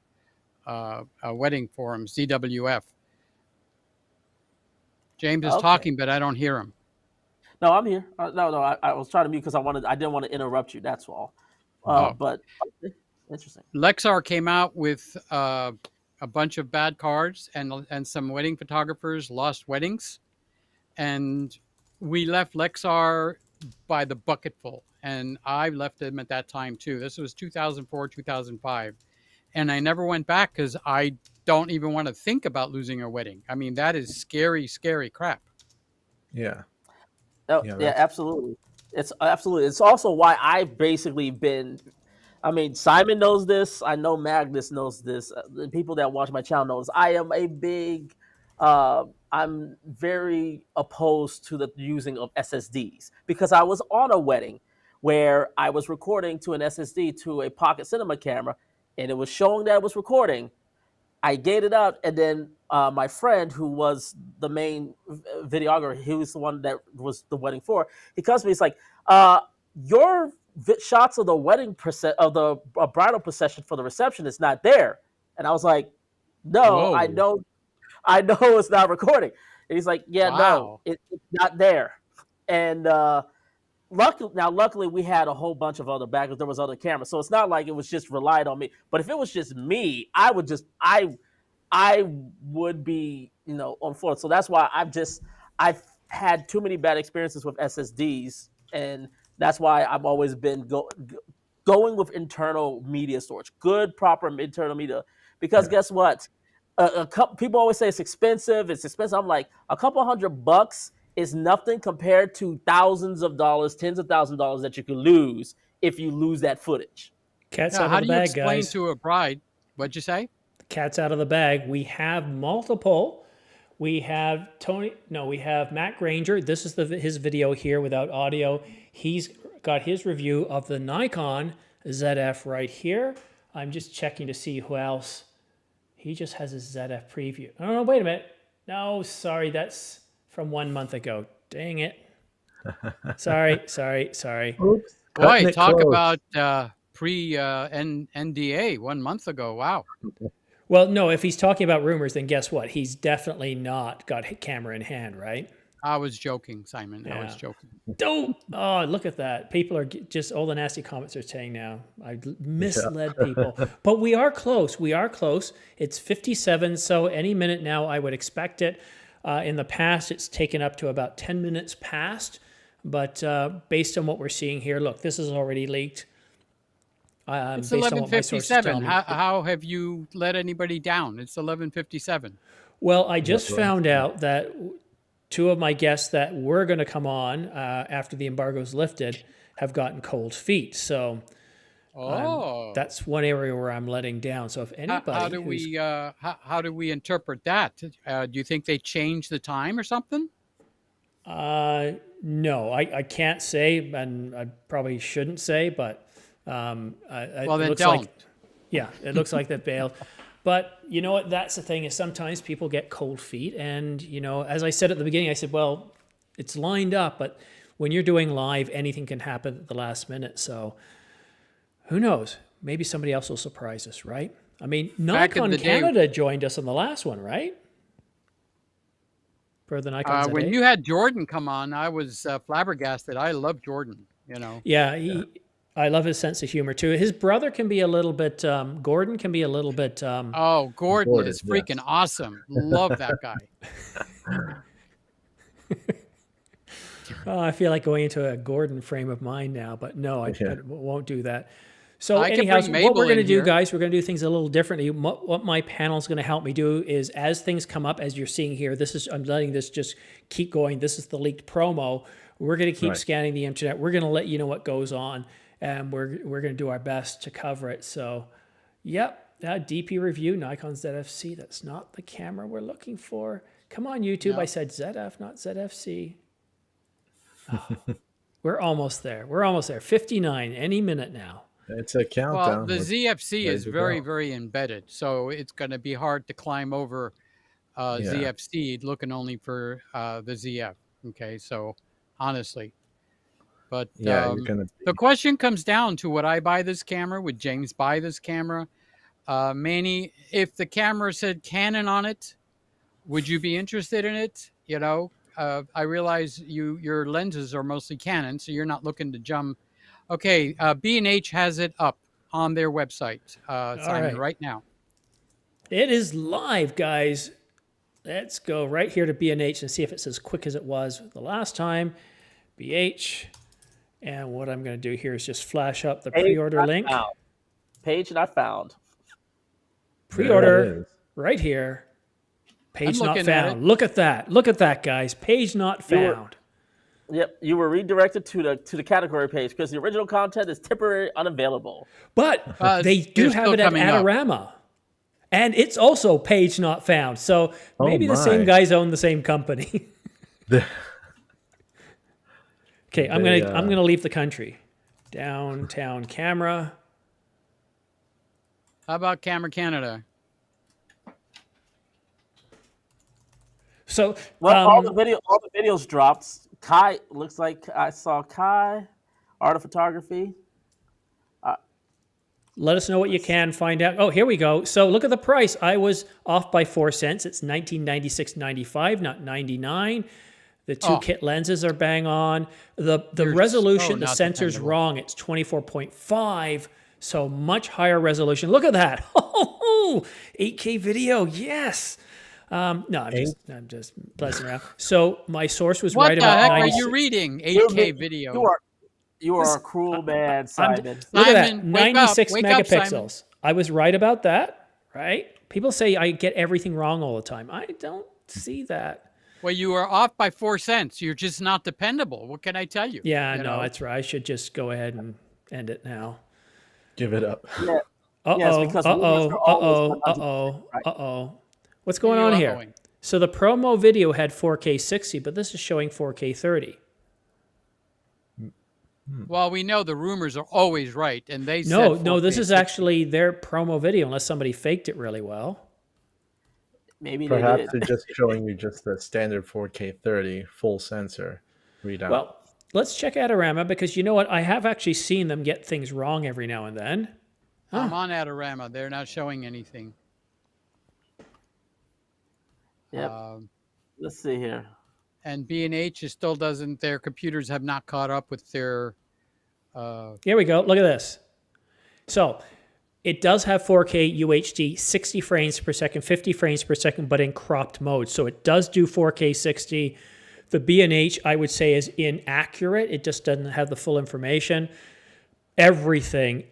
wedding forums, DWF. James is okay. talking, but I don't hear him. No, I'm here. No. I was trying to mute because I didn't want to interrupt you. That's all. Oh, But okay, interesting. Lexar came out with a bunch of bad cards, and some wedding photographers lost weddings, and we left Lexar by the bucketful, and I left him at that time too. This was 2004, 2005, and I never went back because I don't even want to think about losing a wedding. I mean, that is scary, scary crap. Yeah. Oh, Yeah. yeah, That's absolutely. It's absolutely. It's also why I've basically been. I mean, Simon knows this. I know Magnus knows this. The people that watch my channel knows I am a big. I'm very opposed to the using of SSDs because I was on a wedding where I was recording to an SSD to a pocket cinema camera, and it was showing that it was recording. I gave it up, and then my friend, who was the main videographer, he was the one that was the wedding for. He comes to me, he's like, "Your shots of the wedding of the bridal procession for the reception is not there." And I was like, "No, Whoa! I know it's not recording." And he's like, "Yeah, no, Wow! it's not there." And luckily, we had a whole bunch of other backups. There was other cameras, so it's not like it was just relied on me. But if it was just me, I would be, on floor. So that's why I've had too many bad experiences with SSDs, and that's why I've always been going with internal media storage, good proper internal media. Because yeah. guess what? A couple people always say it's expensive. It's expensive. I'm like, a couple $100 is nothing compared to thousands of dollars, tens of thousands of dollars that you could lose if you lose that footage. Cat's Yeah, out of how the do you bag, explain guys. to a bride? What'd you say? Cat's out of the bag. We have multiple. We have Tony. No, we have Matt Granger. This is his video here without audio. He's got his review of the Nikon ZF right here. I'm just checking to see who else. He just has his ZF preview. Oh, no, wait a minute. No, sorry, that's from 1 month ago. Dang it. Sorry. Oops. Boy, Cutting it talk close. about pre NDA 1 month ago. Wow. Well, no, if he's talking about rumors, then guess what? He's definitely not got camera in hand, right? I was joking, Simon. I was Yeah. joking. Don't. Oh, look at that. People are just all the nasty comments are saying now. I misled people. But we are close. We are close. It's 57, so any minute now I would expect it. In the past, it's taken up to about 10 minutes past. But based on what we're seeing here, look, this is already leaked. It's Based on what my sources tell 11:57. me. How have you let anybody down? It's 11:57. Well, I Yeah. just found out that two of my guests that were going to come on after the embargo's lifted have gotten cold feet. So Oh, that's one area where I'm letting down. So if how anybody do who's how do we interpret that? Do you think they changed the time or something? no, I can't say, and I probably shouldn't say, but Well, it then looks don't. like, yeah, it looks like that bailed. But you know what? That's the thing is sometimes people get cold feet, and as I said at the beginning, I said, well, it's lined up, but when you're doing live, anything can happen at the last minute. So who knows? Maybe somebody else will surprise us, right? I mean, Back in Nikon the day, Canada joined us on the last one, right? For the Nikon when Z8. you had Jordan come on, I was flabbergasted. I love Jordan. Yeah, I love his sense of humor too. His brother can be a little bit, Gordon can be a little bit, Oh, Gordon Recorded, is freaking yes. awesome. Love that guy. oh, I feel like going into a Gordon frame of mind now, but no, I Yeah. won't do that. So I can anyhow, bring what we're Mabel going to in do, here. guys, we're going to do things a little differently. What my panel is going to help me do is as things come up, as you're seeing here, I'm letting this just keep going. This is the leaked promo. We're going to keep Right. scanning the internet. We're going to let you know what goes on, and we're going to do our best to cover it. So, yep, DP review, Nikon ZFC. That's not the camera we're looking for. Come on, YouTube. No. I said ZF, not ZFC. We're almost there. We're almost there. 59 any minute now. It's a Well, countdown. the We're ZFC ready is to very, go. very embedded, so it's going to be hard to climb over Yeah. ZFC looking only for the ZF. Okay, so honestly, but Yeah, you're gonna the be. question comes down to, would I buy this camera? Would James buy this camera? Manny, if the camera said Canon on it, would you be interested in it? You know, I realize your lenses are mostly Canon, so you're not looking to jump. Okay, B&H has it up on their website, Simon, right. right now. It is live, guys. Let's go right here to B&H and see if it's as quick as it was the last time. BH. And what I'm going to do here is just flash up the Page pre-order not link. found. Page not found. There it Pre-order is. right here. Page I'm not looking at found. it. Look at that. Look at that, guys. Page not You were- found. Yep, you were redirected to the category page because the original content is temporarily unavailable. But they do they're have still it at coming up. Adorama. And it's also page not found. So maybe the same my. guys own the same company. The- Okay, I'm They, gonna leave the country. Downtown camera. How about Camera Canada? So Well, all the videos dropped. Kai looks like I saw Kai, Art of Photography. let us know what you can find out. Oh, here we go. So look at the price. I was off by 4 cents. It's $19.96.95, not $99. The two kit lenses are bang on. The You're resolution, so the not sensor's dependable. wrong. It's 24.5, so much higher resolution. Look at that. Oh, 8K video. Yes. No, I'm just messing around. So my source was What right the about heck are 96. you reading? 8K video. You are a cruel man, Simon. Look at that, Simon, wake up. 96 Wake up, Simon. megapixels. I was right about that, right? People say I get everything wrong all the time. I don't see that. Well, you are off by 4 cents. You're just not dependable. What can I tell you? Yeah, You no, know? that's right. I should just go ahead and end it now. Give it up. Yeah. Uh-oh, Yes, because rumors uh-oh, are always uh-oh, 100%, uh-oh, right? uh-oh. What's going You on are here? going. So the promo video had 4K 60, but this is showing 4K 30. Well, we know the rumors are always right, and they No, said no, this 4K is 60. actually their promo video, unless somebody faked it really well. Maybe Perhaps they did. they're just showing you just the standard 4K 30 full sensor readout. Well, let's check Adorama because you know what? I have actually seen them get things wrong every now and then. I'm on Adorama. They're not showing anything. Yep. Let's see here. And B&H is still doesn't. Their computers have not caught up with their. Here we go. Look at this. So it does have 4K UHD, 60 frames per second, 50 frames per second, but in cropped mode. So it does do 4K 60. The B&H, I would say, is inaccurate. It just doesn't have the full information. Everything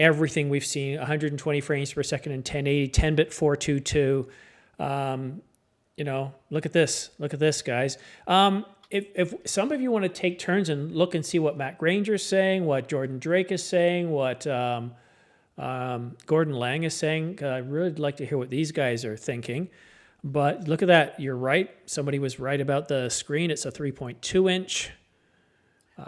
we've seen, 120 frames per second in 1080, 10-bit 422. You know, look at this, guys. If some of you want to take turns and look and see what Matt Granger's saying, what Jordan Drake is saying, what Gordon Lang is saying, I'd really like to hear what these guys are thinking. But look at that. You're right. Somebody was right about the screen. It's a 3.2 inch.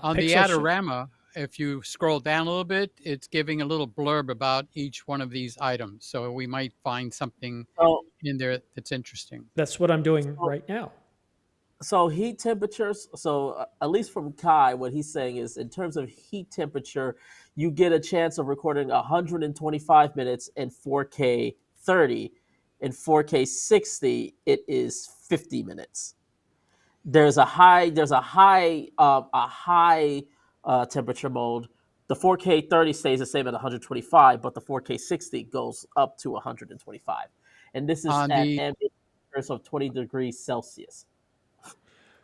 On the pixel Adorama, if you scroll down a little bit, it's giving a little blurb about each one of these items. So we might find something So, in there that's interesting. That's what I'm doing right now. so heat temperatures. So at least from Kai, what he's saying is, in terms of heat temperature, you get a chance of recording 125 minutes in 4K 30. In 4K 60, it is 50 minutes. There's a high temperature mode. The 4K 30 stays the same at 125, but the 4K 60 goes up to 125. And this is On at the- ambient temperatures of 20 degrees Celsius.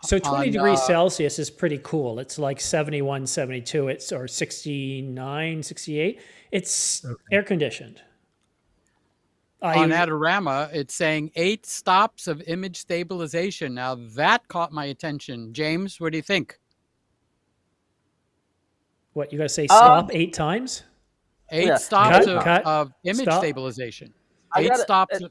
So 20 On, degrees Celsius is pretty cool. It's like 71, 72, or 69, 68. It's air conditioned. On Adorama, it's saying 8 stops of image stabilization. Now that caught my attention. James, what do you think? What, you got to say stop 8 times? 8 Yeah. stops Cut. of image Stop. stabilization. I 8 gotta- stops. Go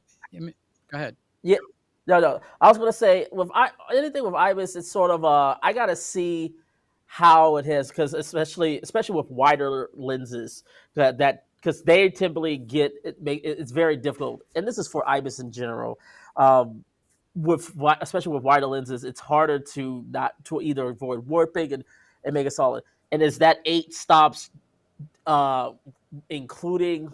ahead. Yeah, No, no. I was gonna say with anything with IBIS, it's sort of I gotta see how it is because especially with wider lenses that because they typically get it's very difficult, and this is for IBIS in general. Um, especially with wider lenses, it's harder to not to either avoid warping and make it solid. And is that 8 stops uh, including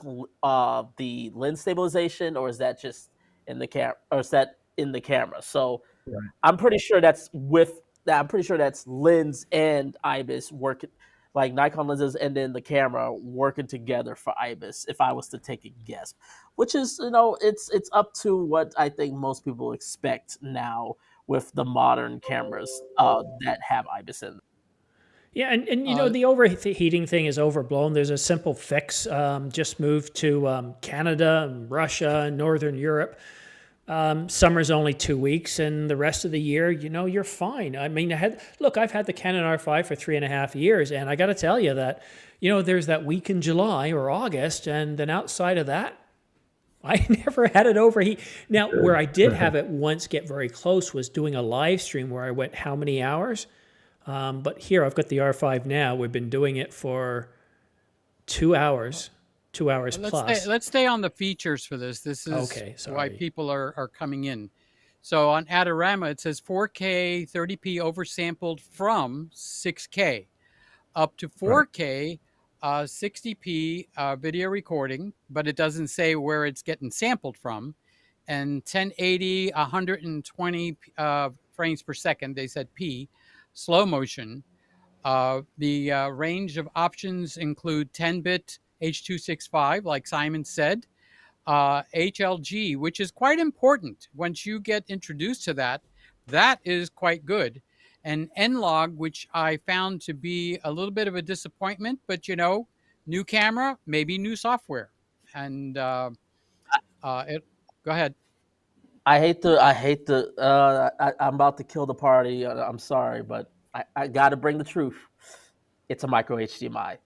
the lens stabilization, or is that just in the camera, or is that in the camera? So Right. I'm pretty sure that's with that. I'm pretty sure that's lens and IBIS working, like Nikon lenses and then the camera working together for IBIS. If I was to take a guess, which is it's up to what I think most people expect now with the modern cameras that have IBIS in them. Yeah, and Uh, the overheating thing is overblown. There's a simple fix. Just move to Canada, and Russia, and Northern Europe. Summer's only 2 weeks, and the rest of the year, you're fine. I mean, I've had the Canon R5 for 3.5 years, and I got to tell you that, there's that week in July or August, and then outside of that, I never had it overheat. Now, where I did have it once get very close was doing a live stream where I went how many hours? But here I've got the R5 now. We've been doing it for 2 hours, 2 hours plus. let's stay on the features for this. This is Okay, why sorry. people are coming in. So on Adorama, it says 4K 30p oversampled from 6K up to Right. 4K 60p video recording, but it doesn't say where it's getting sampled from. And 1080, 120 frames per second, they said P, slow motion. The range of options include 10-bit H.265, like Simon said, HLG, which is quite important. Once you get introduced to that, that is quite good. And Nlog, which I found to be a little bit of a disappointment, but new camera, maybe new software. And go ahead. I'm about to kill the party. I'm sorry, but I got to bring the truth. It's a micro HDMI.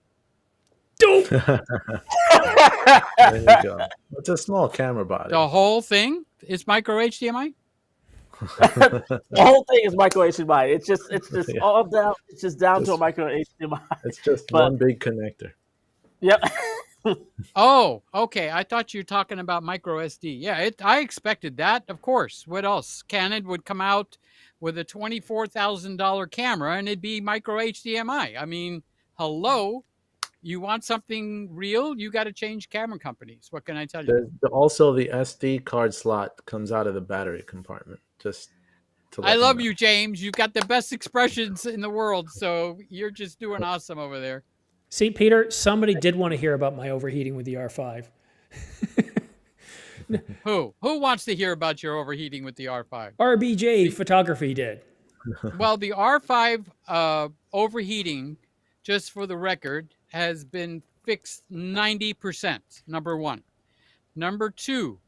Dope. There you go. It's a small camera body. The whole thing is micro HDMI. The whole thing is micro HDMI. It's just Yeah. all down. It's just down to a Just- micro HDMI. It's just But- one big connector. Yep. Oh, okay. I thought you were talking about micro SD. Yeah, I expected that. Of course. What else? Canon would come out with a $24,000 camera and it'd be micro HDMI. I mean, hello. You want something real? You got to change camera companies. What can I tell you? There's also the SD card slot comes out of the battery compartment. Just to let I love know. you, James. You've got the best expressions in the world. So you're just doing awesome over there. See, Peter, somebody did want to hear about my overheating with the R5. Who wants to hear about your overheating with the R5? RBJ Photography did. Well, the R5 overheating, just for the record, has been fixed 90%, number one. Number two,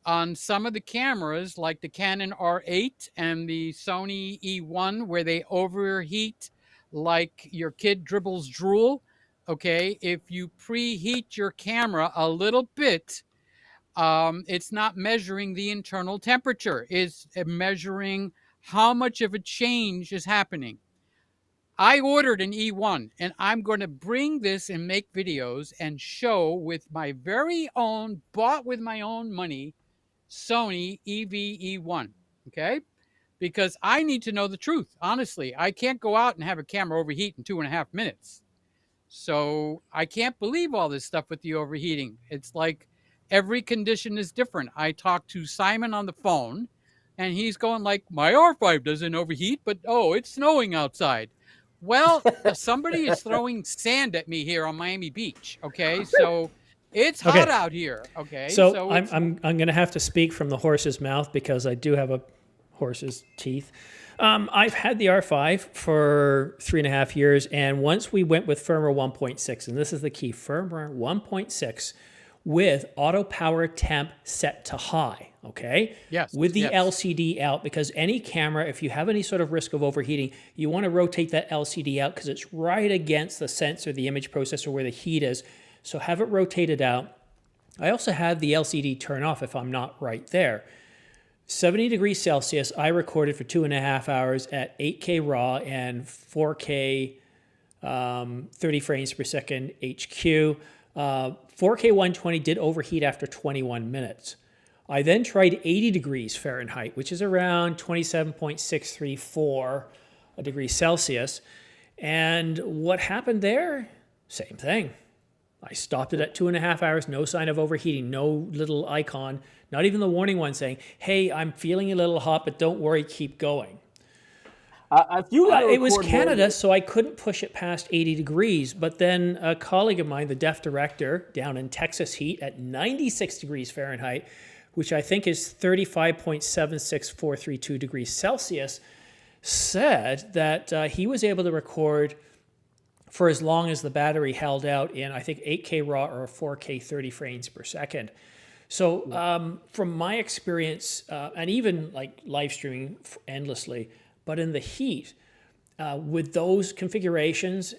on some of the cameras, like the Canon R8 and the Sony E1, where they overheat like your kid dribbles drool, okay, if you preheat your camera a little bit, it's not measuring the internal temperature. It's measuring how much of a change is happening. I ordered an E1 and I'm going to bring this and make videos and show with my very own, bought with my own money, Sony EV-E1, okay? Because I need to know the truth, honestly. I can't go out and have a camera overheat in 2.5 minutes. So I can't believe all this stuff with the overheating. It's like every condition is different. I talked to Simon on the phone and he's going like, my R5 doesn't overheat, but oh, it's snowing outside. Well, somebody is throwing sand at me here on Miami Beach, okay? So it's hot Okay. out here, okay? So it's, I'm going to have to speak from the horse's mouth because I do have a horse's teeth. I've had the R5 for 3.5 years, and once we went with firmware 1.6, and this is the key, firmware 1.6 with auto power temp set to high, okay? Yes, With the yes. LCD out, because any camera, if you have any sort of risk of overheating, you want to rotate that LCD out because it's right against the sensor, the image processor where the heat is. So have it rotated out. I also have the LCD turn off if I'm not right there. 70 degrees Celsius, I recorded for 2.5 hours at 8K RAW and 4K 30 frames per second HQ. 4K 120 did overheat after 21 minutes. I then tried 80 degrees Fahrenheit, which is around 27.634 degrees Celsius. And what happened there? Same thing. I stopped it at 2.5 hours, no sign of overheating, no little icon, not even the warning one saying, hey, I'm feeling a little hot, but don't worry, keep going. If you It was Canada, so I couldn't push it past 80 degrees. But then a colleague of mine, the def director down in Texas heat at 96 degrees Fahrenheit, which I think is 35.76432 degrees Celsius, said that he was able to record for as long as the battery held out in, I think, 8K RAW or 4K 30 frames per second. So from my experience, and even like live streaming endlessly, but in the heat, with those configurations,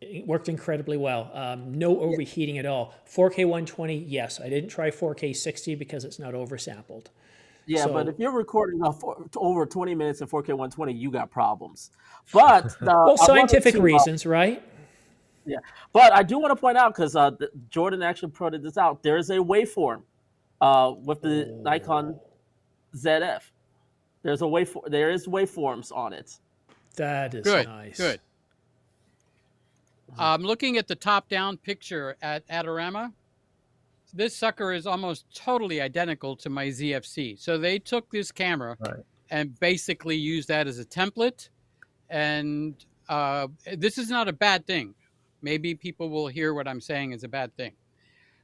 it worked incredibly well. No overheating at all. 4K 120, yes. I didn't try 4K 60 because it's not oversampled. Yeah, but if you're recording over 20 minutes in 4K 120, you got problems. But well, scientific reasons, right? Yeah, but I do want to point out, because Jordan actually pointed this out, there is a waveform with the Nikon ZF. There is waveforms on it. That is Good, nice. good. I'm looking at the top-down picture at Adorama. This sucker is almost totally identical to my ZFC. So they took this camera and basically used that as a template. And this is not a bad thing. Maybe people will hear what I'm saying is a bad thing.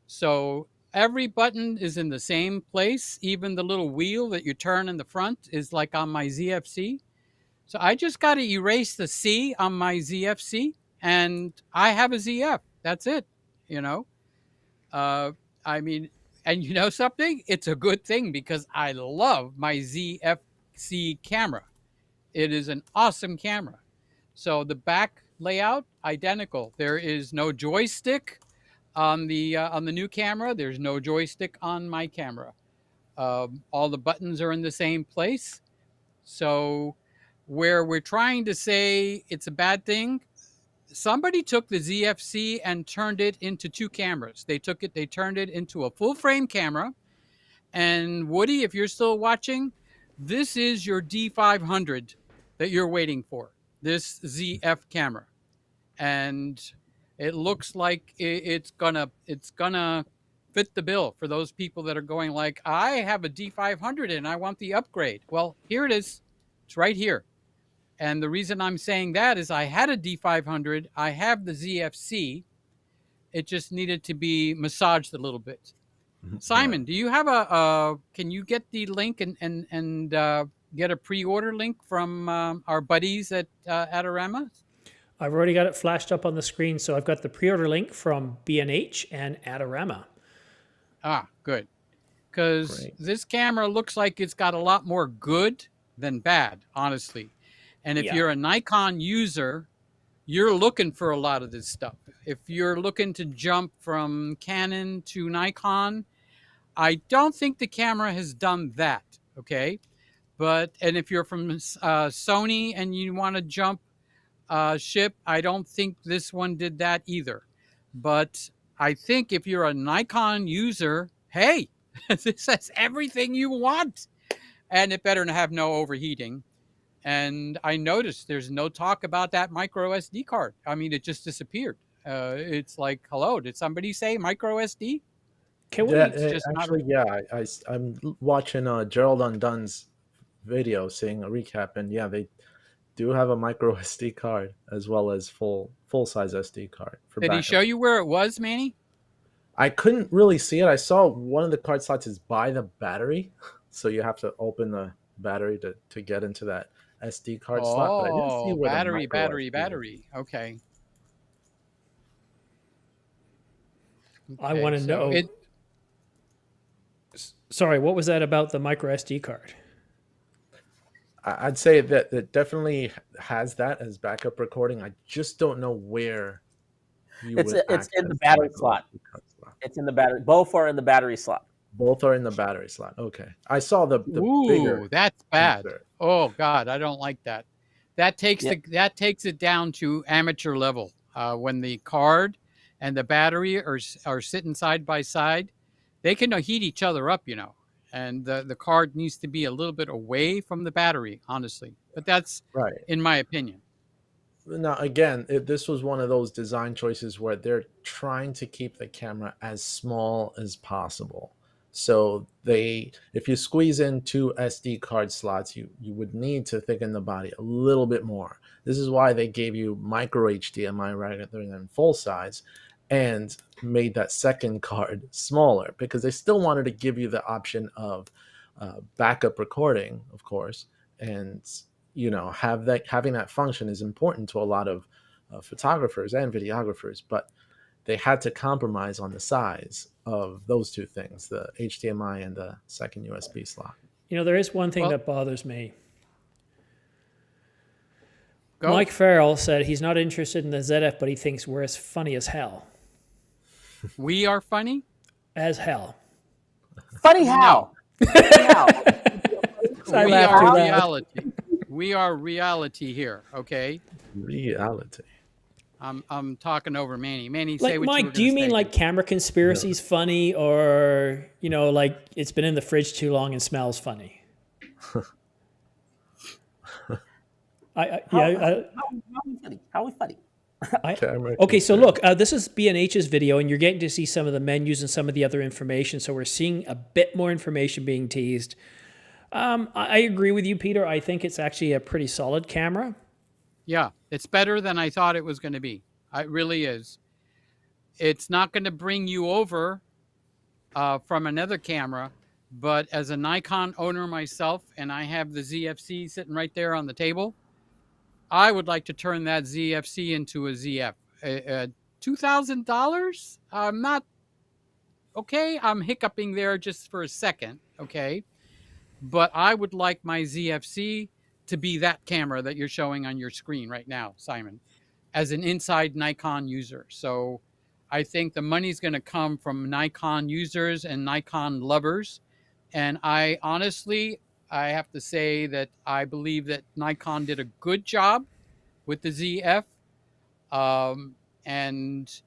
So every button is in the same place. Even the little wheel that you turn in the front is like on my ZFC. So I just got to erase the C on my ZFC, and I have a ZF. That's it, you know. I mean, and you know something? It's a good thing, because I love my ZFC camera. It is an awesome camera. So the back layout, identical. There is no joystick on the new camera. There's no joystick on my camera. All the buttons are in the same place. So where we're trying to say it's a bad thing, somebody took the ZFC and turned it into two cameras. They turned it into a full frame camera. And Woody, if you're still watching, this is your D500 that you're waiting for, this ZF camera. And it looks like it's gonna fit the bill for those people that are going like, I have a D500 and I want the upgrade. Well, here it is. It's right here. And the reason I'm saying that is I had a D500. I have the ZFC. It just needed to be massaged a little bit. Simon, do you have can you get the link and get a pre-order link from our buddies at Adorama? I've already got it flashed up on the screen, so I've got the pre-order link from B&H and Adorama. Ah, good. Because this camera looks like it's got a lot more good than bad, honestly. And if you're a Nikon user, you're looking for a lot of this stuff. If you're looking to jump from Canon to Nikon, I don't think the camera has done that, okay? And if you're from Sony and you want to jump ship, I don't think this one did that either. But I think if you're a Nikon user, hey, this has everything you want. And it better have no overheating. And I noticed there's no talk about that micro SD card. I mean, it just disappeared. It's like, hello, did somebody say micro SD? Can we? I'm watching Gerald Undone's video, seeing a recap, and they do have a micro SD card as well as full size SD card. Did he show you where it was, Manny? I couldn't really see it. I saw one of the card slots is by the battery, so you have to open the battery to get into that SD card slot. But I didn't see where battery. Okay. I want to know. Sorry, what was that about the micro SD card? I'd say that it definitely has that as backup recording. I just don't know where it's in the battery slot. It's in the battery. Both are in the battery slot. Both are in the battery slot. Okay. I saw the Ooh, bigger that's bad. insert. Oh God, I don't like that. That takes Yeah. that takes it down to amateur level. When the card and the battery are sitting side by side, they can heat each other up, and the card needs to be a little bit away from the battery, honestly. But that's Right. in my opinion. Now, again, this was one of those design choices where they're trying to keep the camera as small as possible. So if you squeeze in two SD card slots, you would need to thicken the body a little bit more. This is why they gave you micro HDMI rather than full size, and made that second card smaller because they still wanted to give you the option of backup recording, of course, and having that function is important to a lot of photographers and videographers, but they had to compromise on the size of those two things, the HDMI and the second USB slot. There is one thing Well, that bothers me. go. Mike Farrell said he's not interested in the ZF, but he thinks we're as funny as hell. We are funny. As hell. Funny how? Funny how? I We laughed are too loud. reality. We are reality here. Okay. Reality. I'm talking over Manny. Manny, say what you Mike, were do you gonna mean say. like camera conspiracies funny, or like it's been in the fridge too long and smells funny? How are we funny? How are we funny? Camera Okay, so conspiracy. look, this is B&H's video, and you're getting to see some of the menus and some of the other information. So we're seeing a bit more information being teased. I agree with you, Peter. I think it's actually a pretty solid camera. Yeah, it's better than I thought it was going to be. It really is. It's not going to bring you over from another camera, but as a Nikon owner myself, and I have the ZFC sitting right there on the table, I would like to turn that ZFC into a ZF. $2,000? I'm not okay. I'm hiccuping there just for a second. Okay. But I would like my ZFC to be that camera that you're showing on your screen right now, Simon, as an inside Nikon user. So I think the money's going to come from Nikon users and Nikon lovers. And I have to say that I believe that Nikon did a good job with the ZF, and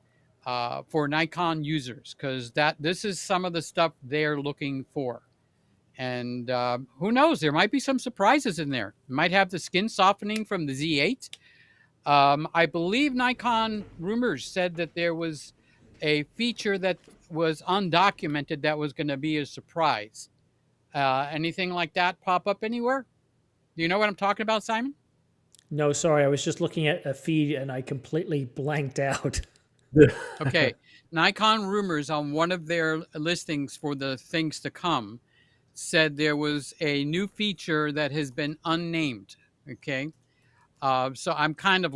for Nikon users, because this is some of the stuff they're looking for. And who knows? There might be some surprises in there. It might have the skin softening from the Z8. I believe Nikon rumors said that there was a feature that was undocumented that was going to be a surprise. Anything like that pop up anywhere? Do you know what I'm talking about, Simon? No, sorry, I was just looking at a feed and I completely blanked out. Okay. Nikon rumors on one of their listings for the things to come said there was a new feature that has been unnamed. Okay. So I'm kind of